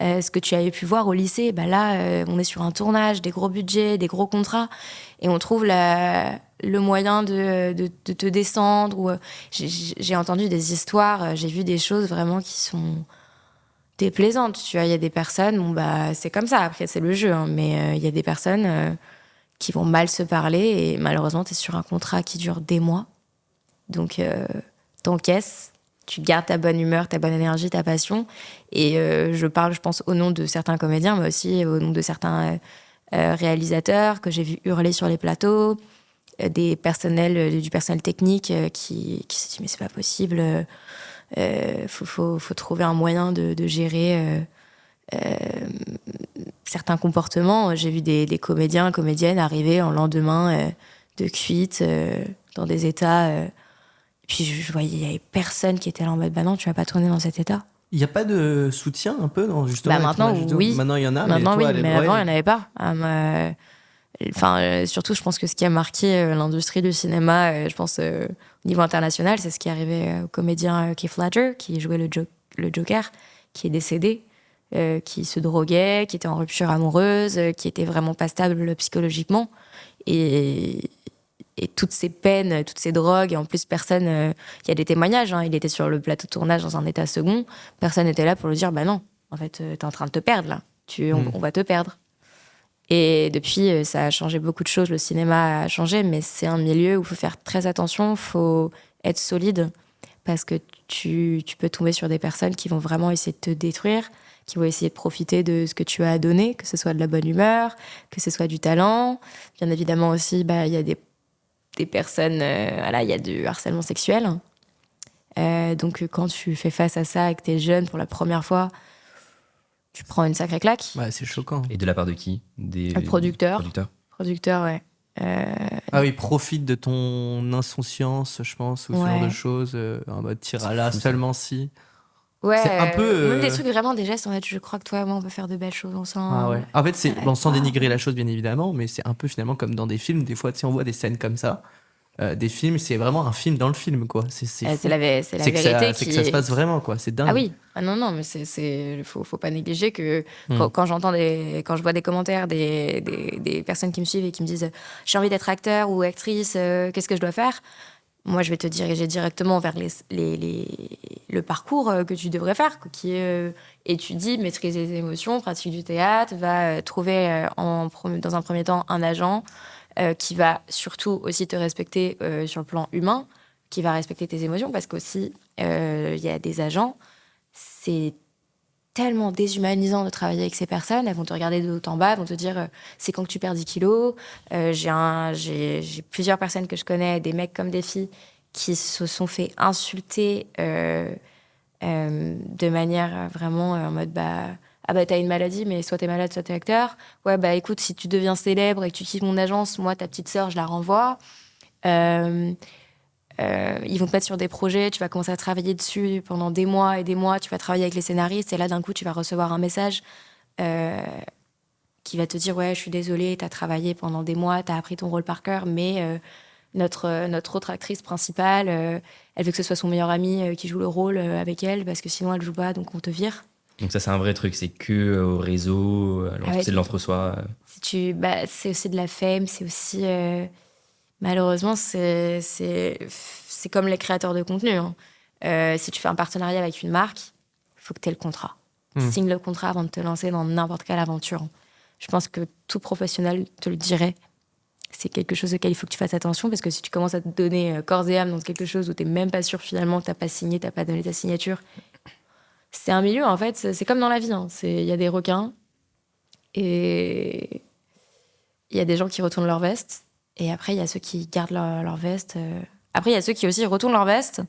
ce que tu avais pu voir au lycée. Bah là, on est sur un tournage, des gros budgets, des gros contrats, et on trouve le moyen de te descendre. Ou, j'ai entendu des histoires, j'ai vu des choses vraiment qui sont déplaisantes. Tu vois, il y a des personnes, bon bah c'est comme ça, après c'est le jeu, hein, mais il y a des personnes qui vont mal se parler, et malheureusement, tu es sur un contrat qui dure des mois. Donc, t'encaisses, tu gardes ta bonne humeur, ta bonne énergie, ta passion. Et je parle, je pense, au nom de certains comédiens, mais aussi au nom de certains réalisateurs que j'ai vu hurler sur les plateaux, du personnel technique qui se dit mais c'est pas possible, faut trouver un moyen de gérer certains comportements. J'ai vu des comédiens, comédiennes arriver en lendemain de cuite dans des états. Puis je voyais, il y avait personne qui était là en mode bah non, tu vas pas tourner dans cet état. Il n'y a pas de soutien un peu dans justement Bah les maintenant, tournages vidéo. oui. Maintenant, il y en a, Maintenant, mais toi, oui, mais avant, il n'y en avait pas. Surtout, je pense que ce qui a marqué l'industrie du cinéma, je pense, au niveau international, c'est ce qui est arrivé au comédien Keith Ledger, qui jouait le Joker, qui est décédé, qui se droguait, qui était en rupture amoureuse, qui était vraiment pas stable psychologiquement. Et toutes ces peines, toutes ces drogues, et en plus, personne. Il y a des témoignages, hein, il était sur le plateau de tournage dans un état second, personne n'était là pour lui dire bah non, en fait, t'es en train de te perdre là, on va te perdre. Et depuis, ça a changé beaucoup de choses, le cinéma a changé, mais c'est un milieu où il faut faire très attention, il faut être solide, parce que tu peux tomber sur des personnes qui vont vraiment essayer de te détruire, qui vont essayer de profiter de ce que tu as à donner, que ce soit de la bonne humeur, que ce soit du talent. Bien évidemment aussi, il y a des personnes, il y a du harcèlement sexuel. Donc quand tu fais face à ça et que tu es jeune pour la première fois, tu prends une sacrée claque. Ouais, c'est choquant. Et de la part de qui? Des producteurs. Producteurs, ouais. Ah oui, profite de ton insouciance, je pense, ou ce genre de choses, en mode tir à la seulement si. Ouais, c'est un peu. Même des trucs vraiment, des gestes, en fait, je crois que toi et moi, on peut faire de belles choses ensemble. Ah ouais. En fait, c'est sans dénigrer la chose, bien évidemment, mais c'est un peu finalement comme dans des films. Des fois, tu sais, on voit des scènes comme ça. Des films, c'est vraiment un film dans le film, quoi. C'est la vérité. C'est que ça se passe vraiment, quoi. C'est dingue. Ah oui. Ah non, mais faut pas négliger que quand je vois des commentaires des personnes qui me suivent et qui me disent j'ai envie d'être acteur ou actrice, qu'est-ce que je dois faire? Moi, je vais te diriger directement vers le parcours que tu devrais faire, qui est étudie, maîtrise les émotions, pratique du théâtre, va trouver dans un premier temps un agent qui va surtout aussi te respecter sur le plan humain, qui va respecter tes émotions, parce qu'aussi, il y a des agents, c'est tellement déshumanisant de travailler avec ces personnes. Elles vont te regarder de haut en bas, elles vont te dire c'est quand que tu perds 10 kilos. J'ai plusieurs personnes que je connais, des mecs comme des filles, qui se sont fait insulter de manière vraiment en mode ah bah t'as une maladie, mais soit t'es malade, soit t'es acteur. Ouais bah écoute, si tu deviens célèbre et que tu quittes mon agence, moi ta petite sœur je la renvoie. Ils vont te mettre sur des projets, tu vas commencer à travailler dessus pendant des mois et des mois, tu vas travailler avec les scénaristes, et là d'un coup tu vas recevoir un message qui va te dire ouais je suis désolée, t'as travaillé pendant des mois, t'as appris ton rôle par cœur, mais notre autre actrice principale, elle veut que ce soit son meilleur ami qui joue le rôle avec elle, parce que sinon elle joue pas, donc on te vire. Donc ça c'est un vrai truc, c'est que au réseau, c'est de l'entre-soi. C'est aussi de la fame, c'est aussi malheureusement c'est comme les créateurs de contenu, hein. Si tu fais un partenariat avec une marque, il faut que tu aies le contrat. Signe le contrat avant de te lancer dans n'importe quelle aventure. Je pense que tout professionnel te le dirait. C'est quelque chose auquel il faut que tu fasses attention, parce que si tu commences à te donner corps et âme dans quelque chose où tu n'es même pas sûr finalement, que tu n'as pas signé, tu n'as pas donné ta signature, c'est un milieu, en fait, c'est comme dans la vie. Il y a des requins et il y a des gens qui retournent leur veste, et après, il y a ceux qui gardent leur veste. Après, il y a ceux qui aussi retournent leur veste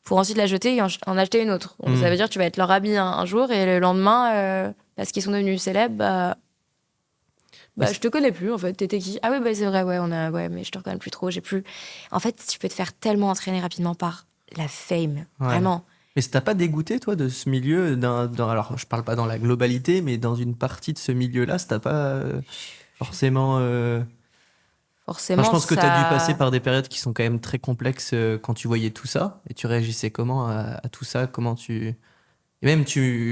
pour ensuite la jeter et en acheter une autre. Donc, ça veut dire que tu vas être leur habit un jour, et le lendemain, parce qu'ils sont devenus célèbres, je te connais plus, en fait. T'étais qui? Ah oui, c'est vrai, ouais, mais je te reconnais plus trop, j'ai plus... En fait, tu peux te faire tellement entraîner rapidement par la fame, vraiment. Mais ça t'a pas dégoûté, toi, de ce milieu alors, je parle pas dans la globalité, mais dans une partie de ce milieu-là, ça t'a pas forcément... Forcément, je pense que t'as dû passer par des périodes qui sont quand même très complexes quand tu voyais tout ça. Et tu réagissais comment à tout ça? Comment tu... Et même,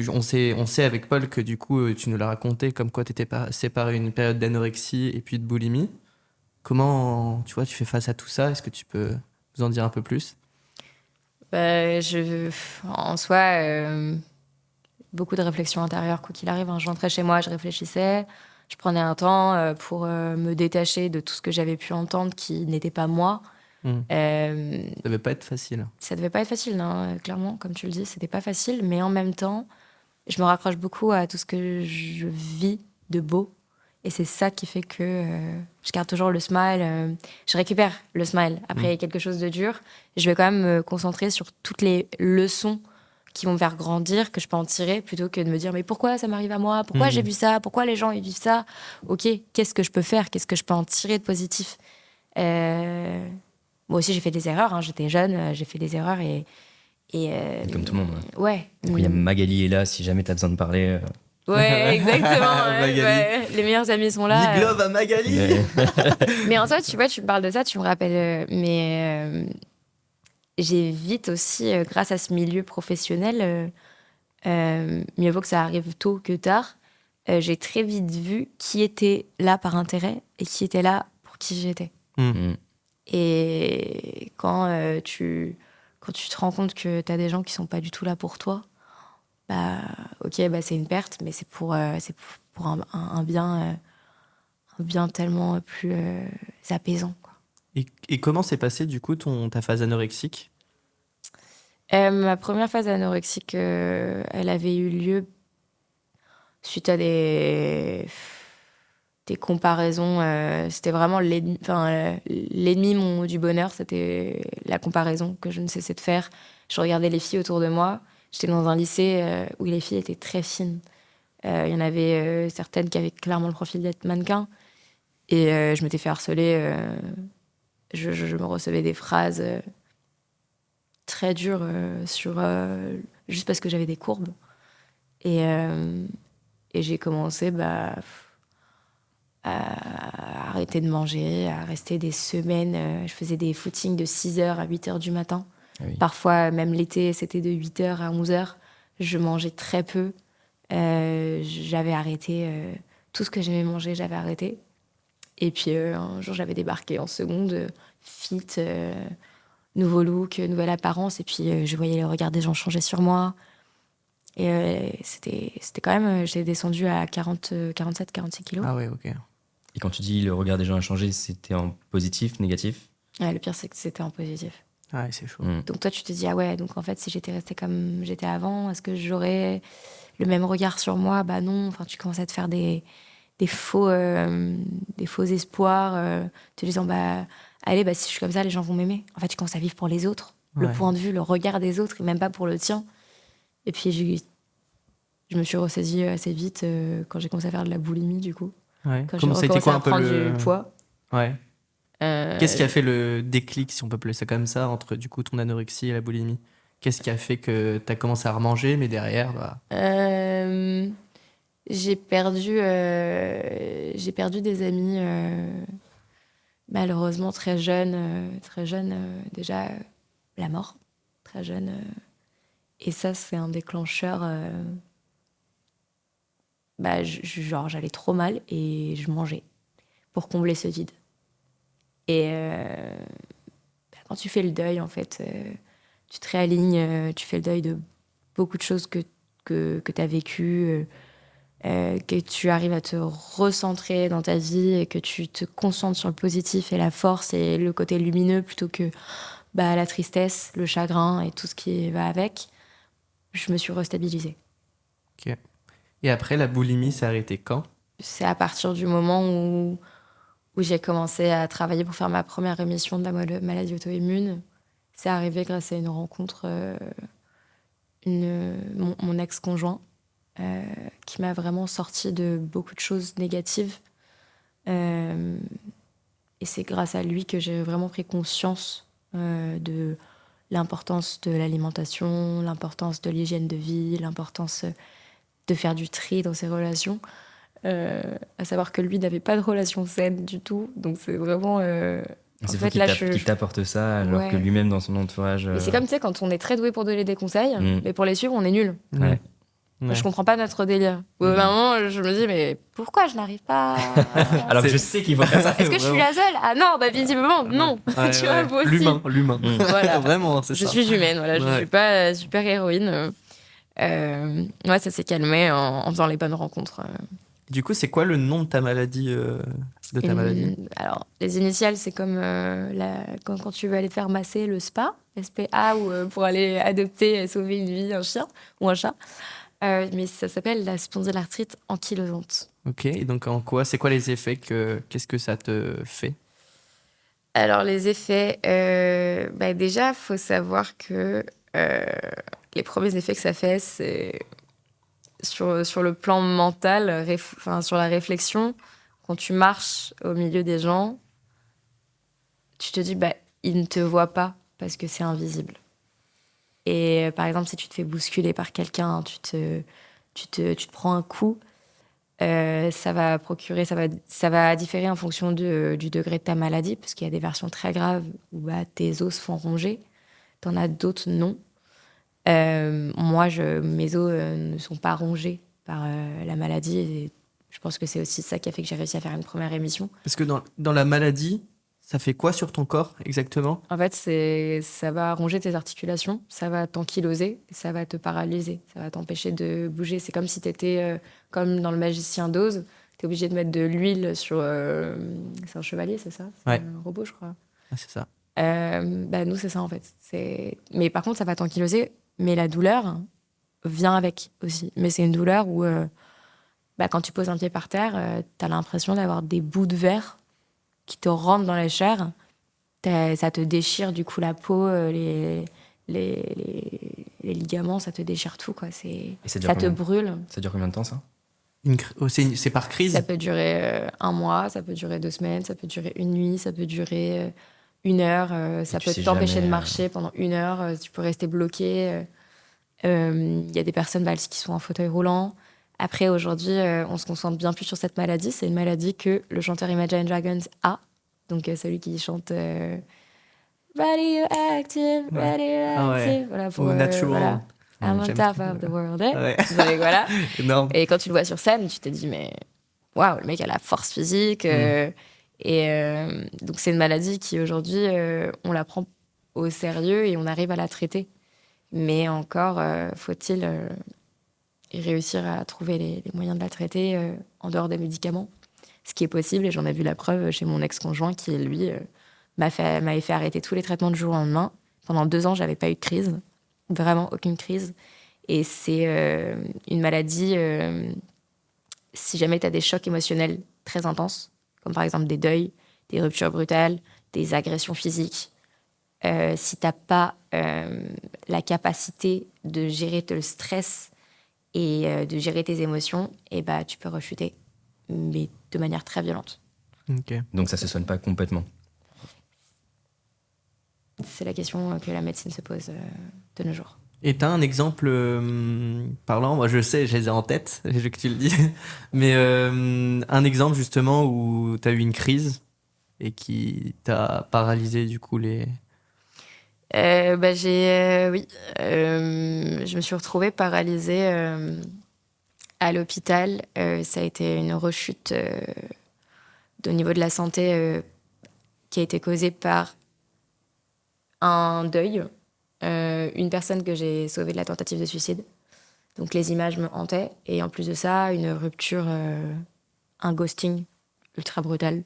on sait avec Paul que du coup, tu nous l'as raconté, comme quoi tu étais passé par une période d'anorexie et puis de boulimie. Comment, tu vois, tu fais face à tout ça? Est-ce que tu peux nous en dire un peu plus? En soi, beaucoup de réflexions intérieures, quoi qu'il arrive, hein. Je rentrais chez moi, je réfléchissais, je prenais un temps pour me détacher de tout ce que j'avais pu entendre qui n'était pas moi. Hmm. Euh, Ça devait pas être facile. Ça devait pas être facile, non, clairement, comme tu le dis, c'était pas facile, mais en même temps, je me raccroche beaucoup à tout ce que je vis de beau. Et c'est ça qui fait que je garde toujours le smile. Je récupère le smile après quelque chose de dur. Je vais quand même me concentrer sur toutes les leçons qui vont me faire grandir, que je peux en tirer, plutôt que de me dire mais pourquoi ça m'arrive à moi? Pourquoi j'ai vu ça? Pourquoi les gens ils vivent ça? Ok, qu'est-ce que je peux faire? Qu'est-ce que je peux en tirer de positif? Moi aussi j'ai fait des erreurs, hein. J'étais jeune, j'ai fait des erreurs et Comme tout le monde. ouais. Du coup, il y a Magali est là si jamais tu as besoin de parler. Ouais, exactement. Ouais, Magali. ouais. Les meilleurs amis sont là. Big love à Magali! Mais en soi, tu vois, tu me parles de ça, tu me rappelles. Mais j'ai vite aussi, grâce à ce milieu professionnel, mieux vaut que ça arrive tôt que tard, j'ai très vite vu qui était là par intérêt et qui était là pour qui j'étais. Mm. Et quand tu te rends compte que tu as des gens qui sont pas du tout là pour toi, bah, ok, bah, c'est une perte, mais c'est pour un bien tellement plus apaisant, quoi. Et comment s'est passée du coup ta phase anorexique? Ma première phase anorexique, elle avait eu lieu suite à des comparaisons. C'était vraiment l'ennemi du bonheur, c'était la comparaison que je ne cessais de faire. Je regardais les filles autour de moi. J'étais dans un lycée où les filles étaient très fines. Il y en avait certaines qui avaient clairement le profil d'être mannequin. Et je m'étais fait harceler. Je me recevais des phrases très dures juste parce que j'avais des courbes. Et, et j'ai commencé à arrêter de manger, à rester des semaines. Je faisais des footings de 6h à 8h du matin. Ah oui. Parfois, même l'été, c'était de 8h à 11h. Je mangeais très peu. J'avais arrêté tout ce que j'aimais manger, j'avais arrêté. Et puis un jour, j'avais débarqué en seconde, fit, nouveau look, nouvelle apparence. Et puis je voyais le regard des gens changer sur moi. Et c'était quand même, j'ai descendu à 47, 46 kilos. Ah ouais, ok. Et quand tu dis le regard des gens a changé, c'était en positif, négatif? Ouais, le pire, c'est que c'était en positif. Ah ouais, c'est chaud. Mm. Donc toi, tu te dis, ah ouais, donc en fait, si j'étais restée comme j'étais avant, est-ce que j'aurais le même regard sur moi? Bah non, enfin, tu commences à te faire des faux espoirs, te disant, bah allez, bah, si je suis comme ça, les gens vont m'aimer. En fait, tu commences à vivre pour les autres, le Ouais. point de vue, le regard des autres, et même pas pour le tien. Et puis, je me suis ressaisie assez vite quand j'ai commencé à faire de la boulimie, du coup. Ouais. Quand Comment j'ai ça a été recommencé quoi à un peu prendre le... du poids. Ouais. Euh, Qu'est-ce qui a fait le déclic, si on peut appeler ça comme ça, entre du coup ton anorexie et la boulimie? Qu'est-ce qui a fait que t'as commencé à remanger, mais derrière, bah... euh, j'ai perdu des amis malheureusement très jeunes, déjà la mort, très jeune. Et ça, c'est un déclencheur. Genre, j'allais trop mal et je mangeais pour combler ce vide. Et quand tu fais le deuil, en fait, tu te réalignes, tu fais le deuil de beaucoup de choses que tu as vécues, que tu arrives à te recentrer dans ta vie et que tu te concentres sur le positif et la force et le côté lumineux plutôt que la tristesse, le chagrin et tout ce qui va avec. Je me suis restabilisée. Ok. Et après, la boulimie s'est arrêtée quand? C'est à partir du moment où j'ai commencé à travailler pour faire ma première rémission de la maladie auto-immune. C'est arrivé grâce à une rencontre, mon ex-conjoint, qui m'a vraiment sorti de beaucoup de choses négatives. Et c'est grâce à lui que j'ai vraiment pris conscience de l'importance de l'alimentation, l'importance de l'hygiène de vie, l'importance de faire du tri dans ses relations. À savoir que lui n'avait pas de relation saine du tout. Donc c'est vraiment En C'est fou fait, qu'il là, qu'il t'apporte ça, alors Ouais. que lui-même, dans son entourage. Et c'est comme, tu sais, quand on est très doué pour donner des conseils, Mm. mais pour les suivre, on est nul. Ouais. Ouais. Je comprends pas notre délire. Au bout d'un moment, je me dis, mais pourquoi je n'arrive pas Alors que C'est- je sais qu'il faut faire ça. Est-ce que je suis la seule? Ah non, bah visiblement, non. Ouais, Tu vois, ouais. moi aussi. L'humain. Mm. Voilà. Vraiment, c'est Je ça. suis humaine, voilà. Je Ouais. suis pas super héroïne. Ouais, ça s'est calmé en faisant les bonnes rencontres. Du coup, c'est quoi le nom de ta maladie Alors, les initiales, c'est comme quand tu veux aller te faire masser le spa, SPA, ou pour aller adopter et sauver une vie, un chien ou un chat. Mais ça s'appelle la spondylarthrite ankylosante. Ok, et donc en quoi, c'est quoi les effets qu'est-ce que ça te fait? Alors, les effets, déjà, il faut savoir que les premiers effets que ça fait, c'est sur le plan mental, sur la réflexion. Quand tu marches au milieu des gens, tu te dis, ils ne te voient pas parce que c'est invisible. Et par exemple, si tu te fais bousculer par quelqu'un, tu te prends un coup, ça va différer en fonction du degré de ta maladie, parce qu'il y a des versions très graves où tes os se font ronger. T'en as d'autres, non. Moi, mes os ne sont pas rongés par la maladie. Et je pense que c'est aussi ça qui a fait que j'ai réussi à faire une première émission. Parce que dans la maladie, ça fait quoi sur ton corps exactement? En fait, ça va ronger tes articulations, ça va t'ankyloser, ça va te paralyser, ça va t'empêcher de bouger. C'est comme si tu étais, comme dans le Magicien d'Oz, tu es obligé de mettre de l'huile sur... c'est un chevalier, c'est ça? C'est Ouais. un robot, je crois. Ah, c'est ça. Nous, c'est ça, en fait. Mais par contre, ça va t'ankyloser, mais la douleur vient avec aussi. Mais c'est une douleur où, quand tu poses un pied par terre, tu as l'impression d'avoir des bouts de verre qui te rentrent dans les chairs. Ça te déchire du coup la peau, les ligaments, ça te déchire tout, quoi. ça dure Ça te combien brûle. Ça dure combien de temps, ça? C'est par crise? Ça peut durer 1 mois, ça peut durer 2 semaines, ça peut durer une nuit, ça peut durer 1 heure, ça tu peut sais t'empêcher jamais, de marcher pendant 1 heure, tu peux rester bloqué. Il y a des personnes qui sont en fauteuil roulant. Après, aujourd'hui, on se concentre bien plus sur cette maladie. C'est une maladie que le chanteur Imagine Dragons a. Donc, celui qui chante Radioactive, Radioactive. Ah ouais. Voilà, Ou Natural. voilà. I'm on J'aime top trop. of the world. Ouais. Donc, voilà. Énorme. Et quand tu le vois sur scène, tu te dis, mais waouh, le mec a la force physique. Donc, c'est une maladie qui, aujourd'hui, on la prend au sérieux et on arrive à la traiter. Mais encore, faut-il réussir à trouver les moyens de la traiter en dehors des médicaments. Ce qui est possible, et j'en ai vu la preuve chez mon ex-conjoint qui, lui, m'avait fait arrêter tous les traitements du jour au lendemain. Pendant 2 ans, j'avais pas eu de crise. Vraiment aucune crise. Et c'est une maladie, si jamais tu as des chocs émotionnels très intenses, comme par exemple des deuils, des ruptures brutales, des agressions physiques, si tu n'as pas la capacité de gérer le stress et de gérer tes émotions, tu peux rechuter, mais de manière très violente. Ok. Donc ça se soigne pas complètement. C'est la question que la médecine se pose de nos jours. Et t'as un exemple parlant, moi je sais, je les ai en tête, je veux que tu le dis, mais un exemple justement où t'as eu une crise et qui t'a paralysé du coup les... Oui. Je me suis retrouvée paralysée à l'hôpital. Ça a été une rechute au niveau de la santé qui a été causée par un deuil. Une personne que j'ai sauvée de la tentative de suicide. Donc les images me hantaient. Et en plus de ça, une rupture, un ghosting ultra brutal.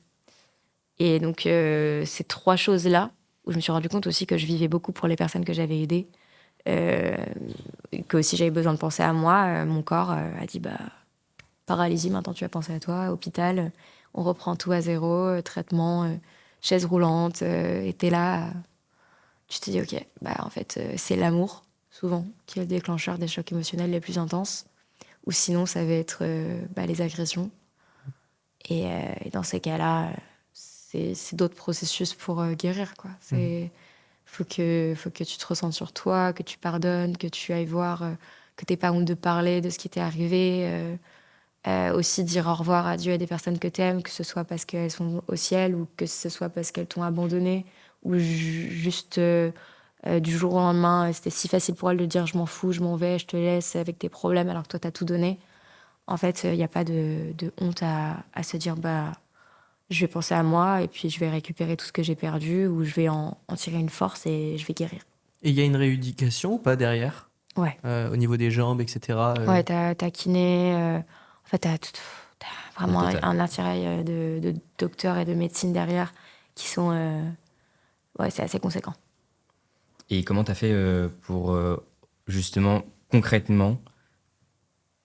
Et donc ces 3 choses-là, où je me suis rendu compte aussi que je vivais beaucoup pour les personnes que j'avais aidées, que aussi j'avais besoin de penser à moi. Mon corps a dit, paralysie, maintenant tu vas penser à toi, hôpital, on reprend tout à zéro, traitement, chaise roulante, et t'es là... Tu te dis, ok, en fait, c'est l'amour, souvent, qui est le déclencheur des chocs émotionnels les plus intenses. Ou sinon, ça va être les agressions. Et dans ces cas-là, c'est d'autres processus pour guérir, quoi. Faut que tu te ressentes sur toi, que tu pardonnes, que tu ailles voir, que t'aies pas honte de parler de ce qui t'est arrivé. Aussi dire au revoir, adieu à des personnes que t'aimes, que ce soit parce qu'elles sont au ciel ou que ce soit parce qu'elles t'ont abandonné ou juste du jour au lendemain, c'était si facile pour elles de dire je m'en fous, je m'en vais, je te laisse avec tes problèmes alors que toi t'as tout donné. En fait, il n'y a pas de honte à se dire bah je vais penser à moi et puis je vais récupérer tout ce que j'ai perdu ou je vais en tirer une force et je vais guérir. Et il y a une rééducation ou pas derrière? Ouais. Au niveau des jambes, etc. Ouais, t'as kiné. En fait, t'as vraiment total. un attirail de docteurs et de médecine derrière qui sont. Ouais, c'est assez conséquent. Et comment t'as fait pour justement, concrètement,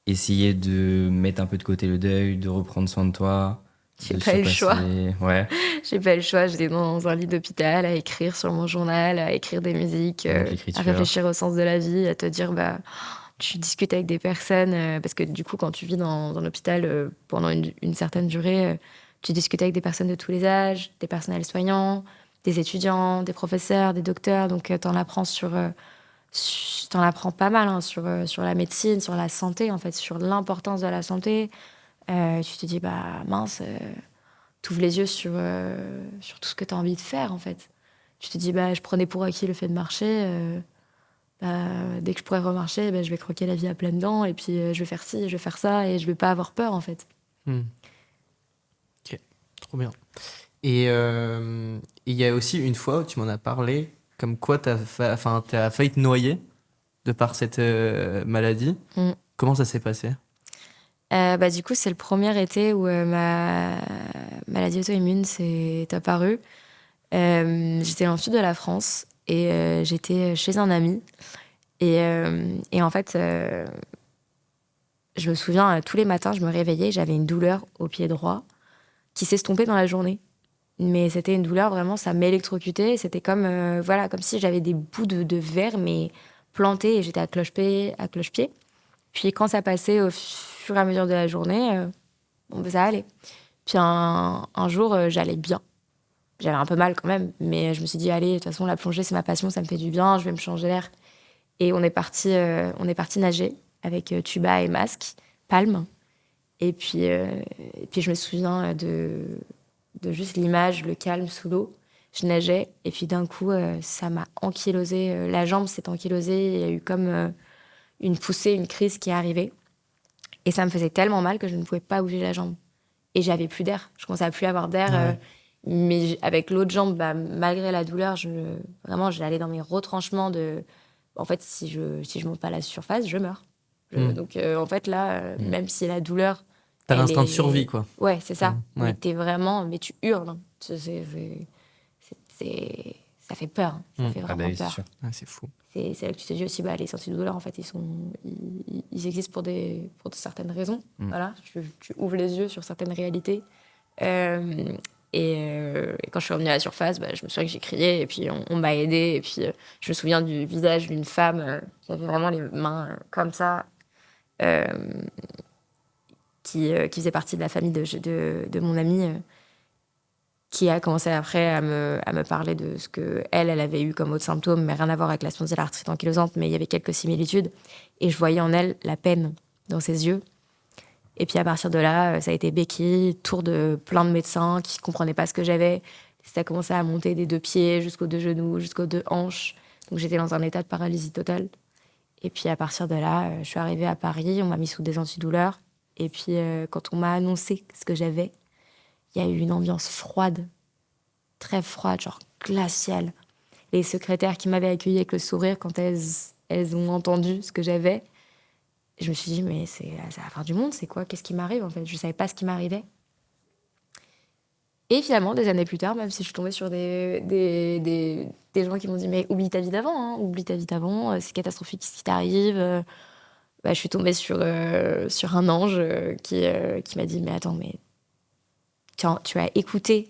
essayer de mettre un peu de côté le deuil, de reprendre soin de toi, J'ai de pas eu le choix. Ouais, J'ai pas eu le choix. J'étais dans un lit d'hôpital à écrire sur mon journal, à écrire des musiques, donc à l'écriture. réfléchir au sens de la vie, à te dire, bah, tu discutes avec des personnes. Parce que du coup, quand tu vis dans l'hôpital pendant une certaine durée, tu discutes avec des personnes de tous les âges, des personnels soignants, des étudiants, des professeurs, des docteurs. Donc, t'en apprends t'en apprends pas mal hein, sur la médecine, sur la santé, en fait, sur l'importance de la santé. Tu te dis, bah mince, t'ouvres les yeux sur tout ce que t'as envie de faire, en fait. Tu te dis, bah je prenais pour acquis le fait de marcher. Bah, dès que je pourrais remarcher, bah, je vais croquer la vie à pleines dents et puis je vais faire ci, je vais faire ça et je vais pas avoir peur, en fait. Hmm. Ok, trop bien. Et il y a aussi une fois où tu m'en as parlé, comme quoi t'as failli te noyer de par cette maladie. Mm. Comment ça s'est passé? Bah, du coup, c'est le premier été où ma maladie auto-immune s'est apparue. J'étais dans le sud de la France et j'étais chez un ami. Et en fait, je me souviens, tous les matins, je me réveillais, j'avais une douleur au pied droit qui s'estompait dans la journée. Mais c'était une douleur, vraiment, ça m'électrocutait. C'était comme, voilà, comme si j'avais des bouts de verre, mais plantés, et j'étais à cloche-pied, à cloche-pied. Puis quand ça passait au fur et à mesure de la journée, bon, ben, ça allait. Puis un jour, j'allais bien. J'avais un peu mal quand même, mais je me suis dit, allez, de toute façon, la plongée, c'est ma passion, ça me fait du bien, je vais me changer l'air. Et on est parti nager avec tuba et masque, palme. Et puis je me souviens de juste l'image, le calme sous l'eau. Je nageais et puis d'un coup, ça m'a ankylosée. La jambe s'est ankylosée. Il y a eu comme une poussée, une crise qui est arrivée. Et ça me faisait tellement mal que je ne pouvais pas bouger la jambe. Et j'avais plus d'air. Je commençais à plus avoir d'air. Ouais. Mais avec l'autre jambe, bah, malgré la douleur, vraiment, j'allais dans mes retranchements de... En fait, si je monte pas à la surface, je meurs. Donc, en fait, là, même si la douleur... T'as elle l'instinct de est- survie, quoi. Ouais, c'est ça. Ouais. Mais t'es vraiment... Mais tu hurles. Hein. Ça fait peur. Hein. Ça fait Ah vraiment bah oui, c'est peur. sûr. Ouais, c'est fou. C'est là que tu te dis aussi, bah, les sentis de douleur, en fait, ils existent pour certaines raisons. Voilà, tu ouvres les yeux sur certaines réalités. Et quand je suis revenue à la surface, bah, je me souviens que j'ai crié et puis on m'a aidée. Et puis je me souviens du visage d'une femme qui avait vraiment les mains comme ça, euh, qui faisait partie de la famille de mon amie, qui a commencé après à me parler de ce qu'elle avait eu comme autre symptôme, mais rien à voir avec la spondylarthrite ankylosante, mais il y avait quelques similitudes. Et je voyais en elle la peine dans ses yeux. Et puis à partir de là, ça a été béquille, tour de plein de médecins qui ne comprenaient pas ce que j'avais. Ça a commencé à monter des 2 pieds jusqu'aux 2 genoux, jusqu'aux 2 hanches. Donc j'étais dans un état de paralysie totale. Et puis à partir de là, je suis arrivée à Paris, on m'a mis sous des antidouleurs. Et puis quand on m'a annoncé ce que j'avais, il y a eu une ambiance froide, très froide, genre glaciale. Les secrétaires qui m'avaient accueillie avec le sourire quand elles ont entendu ce que j'avais, je me suis dit, mais c'est la fin du monde, c'est quoi? Qu'est-ce qui m'arrive, en fait? Je savais pas ce qui m'arrivait. Et finalement, des années plus tard, même si je suis tombée sur des gens qui m'ont dit, mais oublie ta vie d'avant, hein, oublie ta vie d'avant, c'est catastrophique ce qui t'arrive. Bah, je suis tombée sur un ange qui m'a dit, mais attends, mais tu as écouté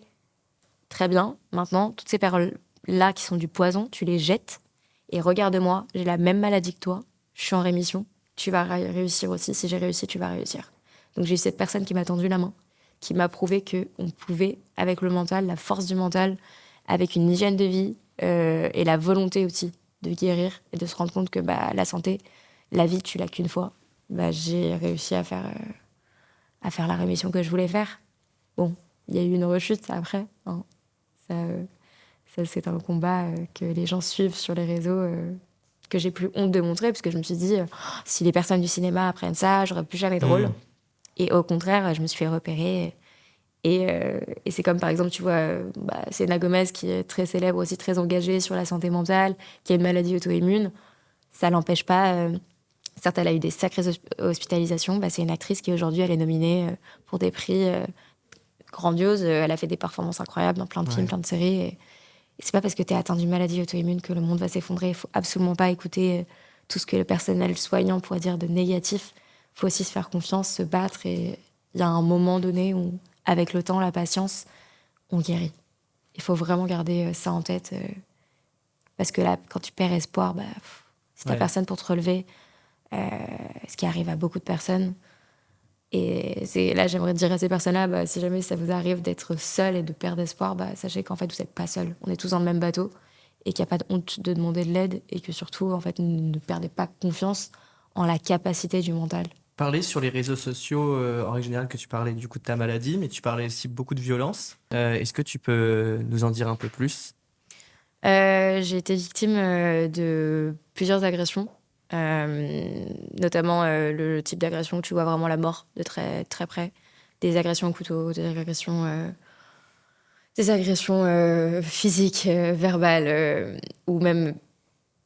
très bien. Maintenant, toutes ces paroles-là qui sont du poison, tu les jettes. Et regarde-moi, j'ai la même maladie que toi, je suis en rémission. Tu vas réussir aussi. Si j'ai réussi, tu vas réussir. Donc j'ai eu cette personne qui m'a tendu la main, qui m'a prouvé qu'on pouvait, avec le mental, la force du mental, avec une hygiène de vie et la volonté aussi de guérir et de se rendre compte que bah, la santé, la vie, tu l'as qu'une fois. Bah, j'ai réussi à faire à faire la rémission que je voulais faire. Bon, il y a eu une rechute après. Hein. Ça, c'est un combat que les gens suivent sur les réseaux, que j'ai plus honte de montrer, parce que je me suis dit, si les personnes du cinéma apprennent ça, j'aurais plus jamais de rôle. Et au contraire, je me suis fait repérer. Et c'est comme, par exemple, tu vois, Selena Gomez, qui est très célèbre aussi, très engagée sur la santé mentale, qui a une maladie auto-immune. Ça l'empêche pas... certes, elle a eu des sacrées hospitalisations. C'est une actrice qui, aujourd'hui, elle est nominée pour des prix grandioses. Elle a fait des performances incroyables dans plein de films, plein de séries. Et c'est pas parce que tu es atteint d'une maladie auto-immune que le monde va s'effondrer. Il faut absolument pas écouter tout ce que le personnel soignant pourrait dire de négatif. Il faut aussi se faire confiance, se battre. Et il y a un moment donné où, avec le temps, la patience, on guérit. Il faut vraiment garder ça en tête. Parce que là, quand tu perds espoir, si t'as personne pour te relever, ce qui arrive à beaucoup de personnes. Et là, j'aimerais dire à ces personnes-là, si jamais ça vous arrive d'être seul et de perdre espoir, sachez qu'en fait, vous n'êtes pas seul. On est tous dans le même bateau et qu'il n'y a pas de honte de demander de l'aide et que surtout, en fait, ne perdez pas confiance en la capacité du mental. Parler sur les réseaux sociaux, en règle générale, que tu parlais du coup de ta maladie, mais tu parlais aussi beaucoup de violence. Est-ce que tu peux nous en dire un peu plus ? J'ai été victime de plusieurs agressions. Notamment le type d'agression où tu vois vraiment la mort de très, très près. Des agressions au couteau, des agressions physiques, verbales, ou même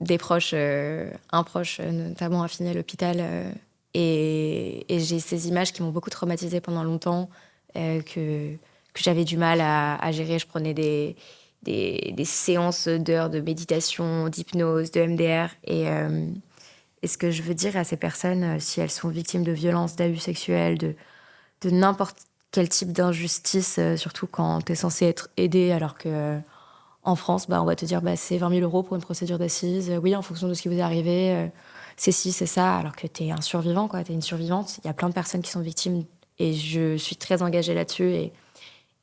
des proches, un proche notamment a fini à l'hôpital. Et j'ai ces images qui m'ont beaucoup traumatisée pendant longtemps, que j'avais du mal à gérer. Je prenais des séances d'heures de méditation, d'hypnose, de MDR. Et ce que je veux dire à ces personnes, si elles sont victimes de violences, d'abus sexuels, de n'importe quel type d'injustice, surtout quand tu es censé être aidé, alors que en France, on va te dire c'est 20 000 € pour une procédure d'assises. Oui, en fonction de ce qui vous est arrivé, c'est ci, c'est ça, alors que tu es un survivant, quoi. Tu es une survivante. Il y a plein de personnes qui sont victimes et je suis très engagée là-dessus.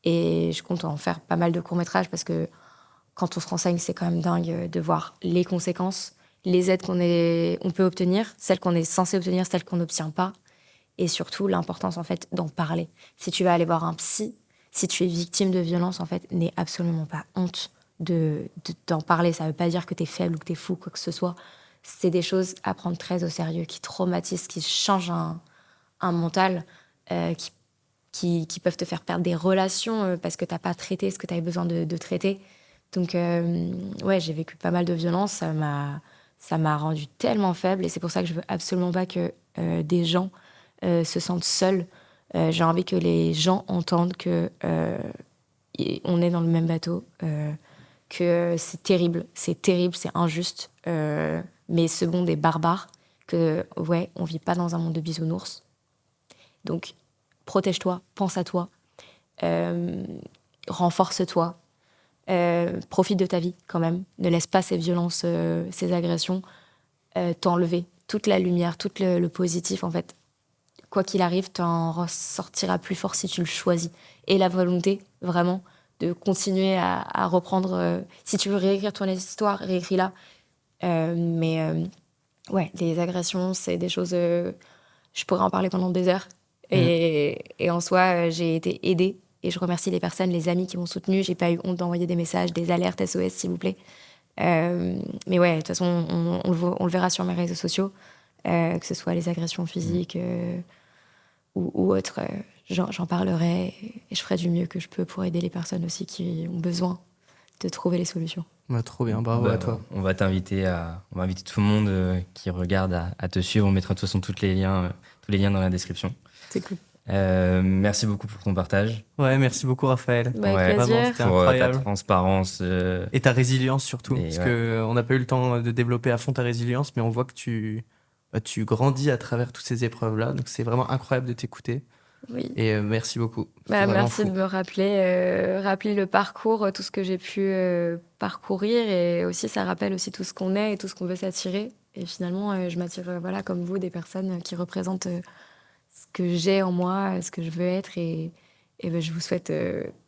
Et je compte en faire pas mal de courts-métrages parce que quand on se renseigne, c'est quand même dingue de voir les conséquences, les aides qu'on peut obtenir, celles qu'on est censé obtenir, celles qu'on n'obtient pas, et surtout l'importance en fait d'en parler. Si tu vas aller voir un psy, si tu es victime de violence, en fait, n'aie absolument pas honte d'en parler. Ça veut pas dire que t'es faible ou que t'es fou, quoi que ce soit. C'est des choses à prendre très au sérieux, qui traumatisent, qui changent un mental, qui peuvent te faire perdre des relations parce que t'as pas traité ce que t'avais besoin de traiter. Donc, j'ai vécu pas mal de violences. Ça m'a rendue tellement faible et c'est pour ça que je veux absolument pas que des gens se sentent seuls. J'ai envie que les gens entendent que on est dans le même bateau, que c'est terrible, c'est injuste, mais ce monde est barbare, que on vit pas dans un monde de bisounours. Donc, protège-toi, pense à toi, renforce-toi, profite de ta vie quand même. Ne laisse pas ces violences, ces agressions t'enlever toute la lumière, tout le positif en fait. Quoi qu'il arrive, t'en ressortiras plus fort si tu le choisis. Et la volonté, vraiment, de continuer à reprendre. Si tu veux réécrire ton histoire, réécris-la. Les agressions, c'est des choses... je pourrais en parler pendant des heures. Et en soi, j'ai été aidée. Et je remercie les personnes, les amis qui m'ont soutenue. J'ai pas eu honte d'envoyer des messages, des alertes SOS, s'il vous plaît. Mais ouais, de toute façon, on le verra sur mes réseaux sociaux. Que ce soit les agressions physiques ou autres. J'en parlerai et je ferai du mieux que je peux pour aider les personnes aussi qui ont besoin de trouver les solutions. Trop bien, bravo à toi. On va inviter tout le monde qui regarde à te suivre. On mettra de toute façon tous les liens dans la description. C'est cool. Merci beaucoup pour ton partage. Ouais, merci beaucoup Raphaël. Avec plaisir. Vraiment, c'était pour incroyable. ta transparence. Et ta résilience surtout. Parce ouais. qu'on n'a pas eu le temps de développer à fond ta résilience, mais on voit que tu grandis à travers toutes ces épreuves-là. Donc c'est vraiment incroyable de t'écouter. Oui. Et merci beaucoup. Merci de me rappeler le parcours, tout ce que j'ai pu parcourir. Et aussi, ça rappelle aussi tout ce qu'on est et tout ce qu'on veut s'attirer. Et finalement, je m'attire, comme vous, des personnes qui représentent ce que j'ai en moi, ce que je veux être. Et je vous souhaite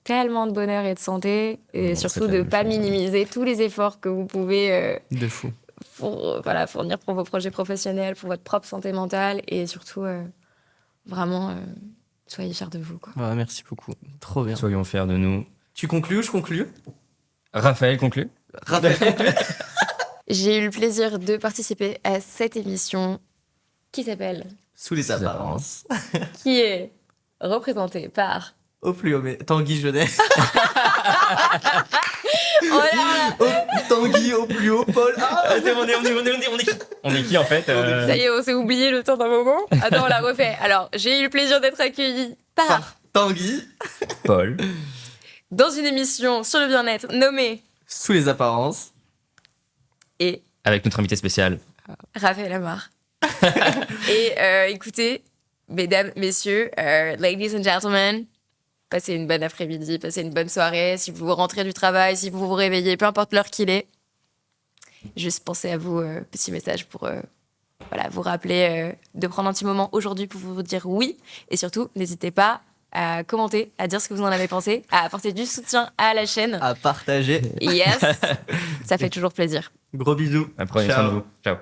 tellement de bonheur et de santé. Et surtout de ne pas minimiser tous les efforts que vous pouvez de fou. Fournir pour vos projets professionnels, pour votre propre santé mentale. Et surtout, vraiment... soyez fiers de vous, quoi. Ouais, merci beaucoup. Trop bien. Soyons fiers de nous. Tu conclus ou je conclus? Raphaël conclut. Raphaël conclut. J'ai eu le plaisir de participer à cette émission qui s'appelle, Sous les apparences. qui est représentée par... Au plus haut, mais Tanguy Jeunet. Oh là là. Tanguy au plus haut, Paul. Ah, On est qui en fait Ça y est, on s'est oublié le temps d'un moment. Attends, on la refait. Alors, j'ai eu le plaisir d'être accueillie par... Tanguy. Paul. dans une émission sur le bien-être nommée... Sous les apparences. Et Avec notre invité spécial. Raphaël Amar. Et écoutez, mesdames, messieurs, ladies and gentlemen, passez une bonne après-midi, passez une bonne soirée. Si vous rentrez du travail, si vous vous réveillez, peu importe l'heure qu'il est, juste pensez à vous, petit message pour vous rappeler de prendre un petit moment aujourd'hui pour vous dire oui. Et surtout, n'hésitez pas à commenter, à dire ce que vous en avez pensé, à apporter du soutien à la chaîne. À partager. Yes, ça fait toujours plaisir. Gros bisous. Prenez soin de vous. Ciao.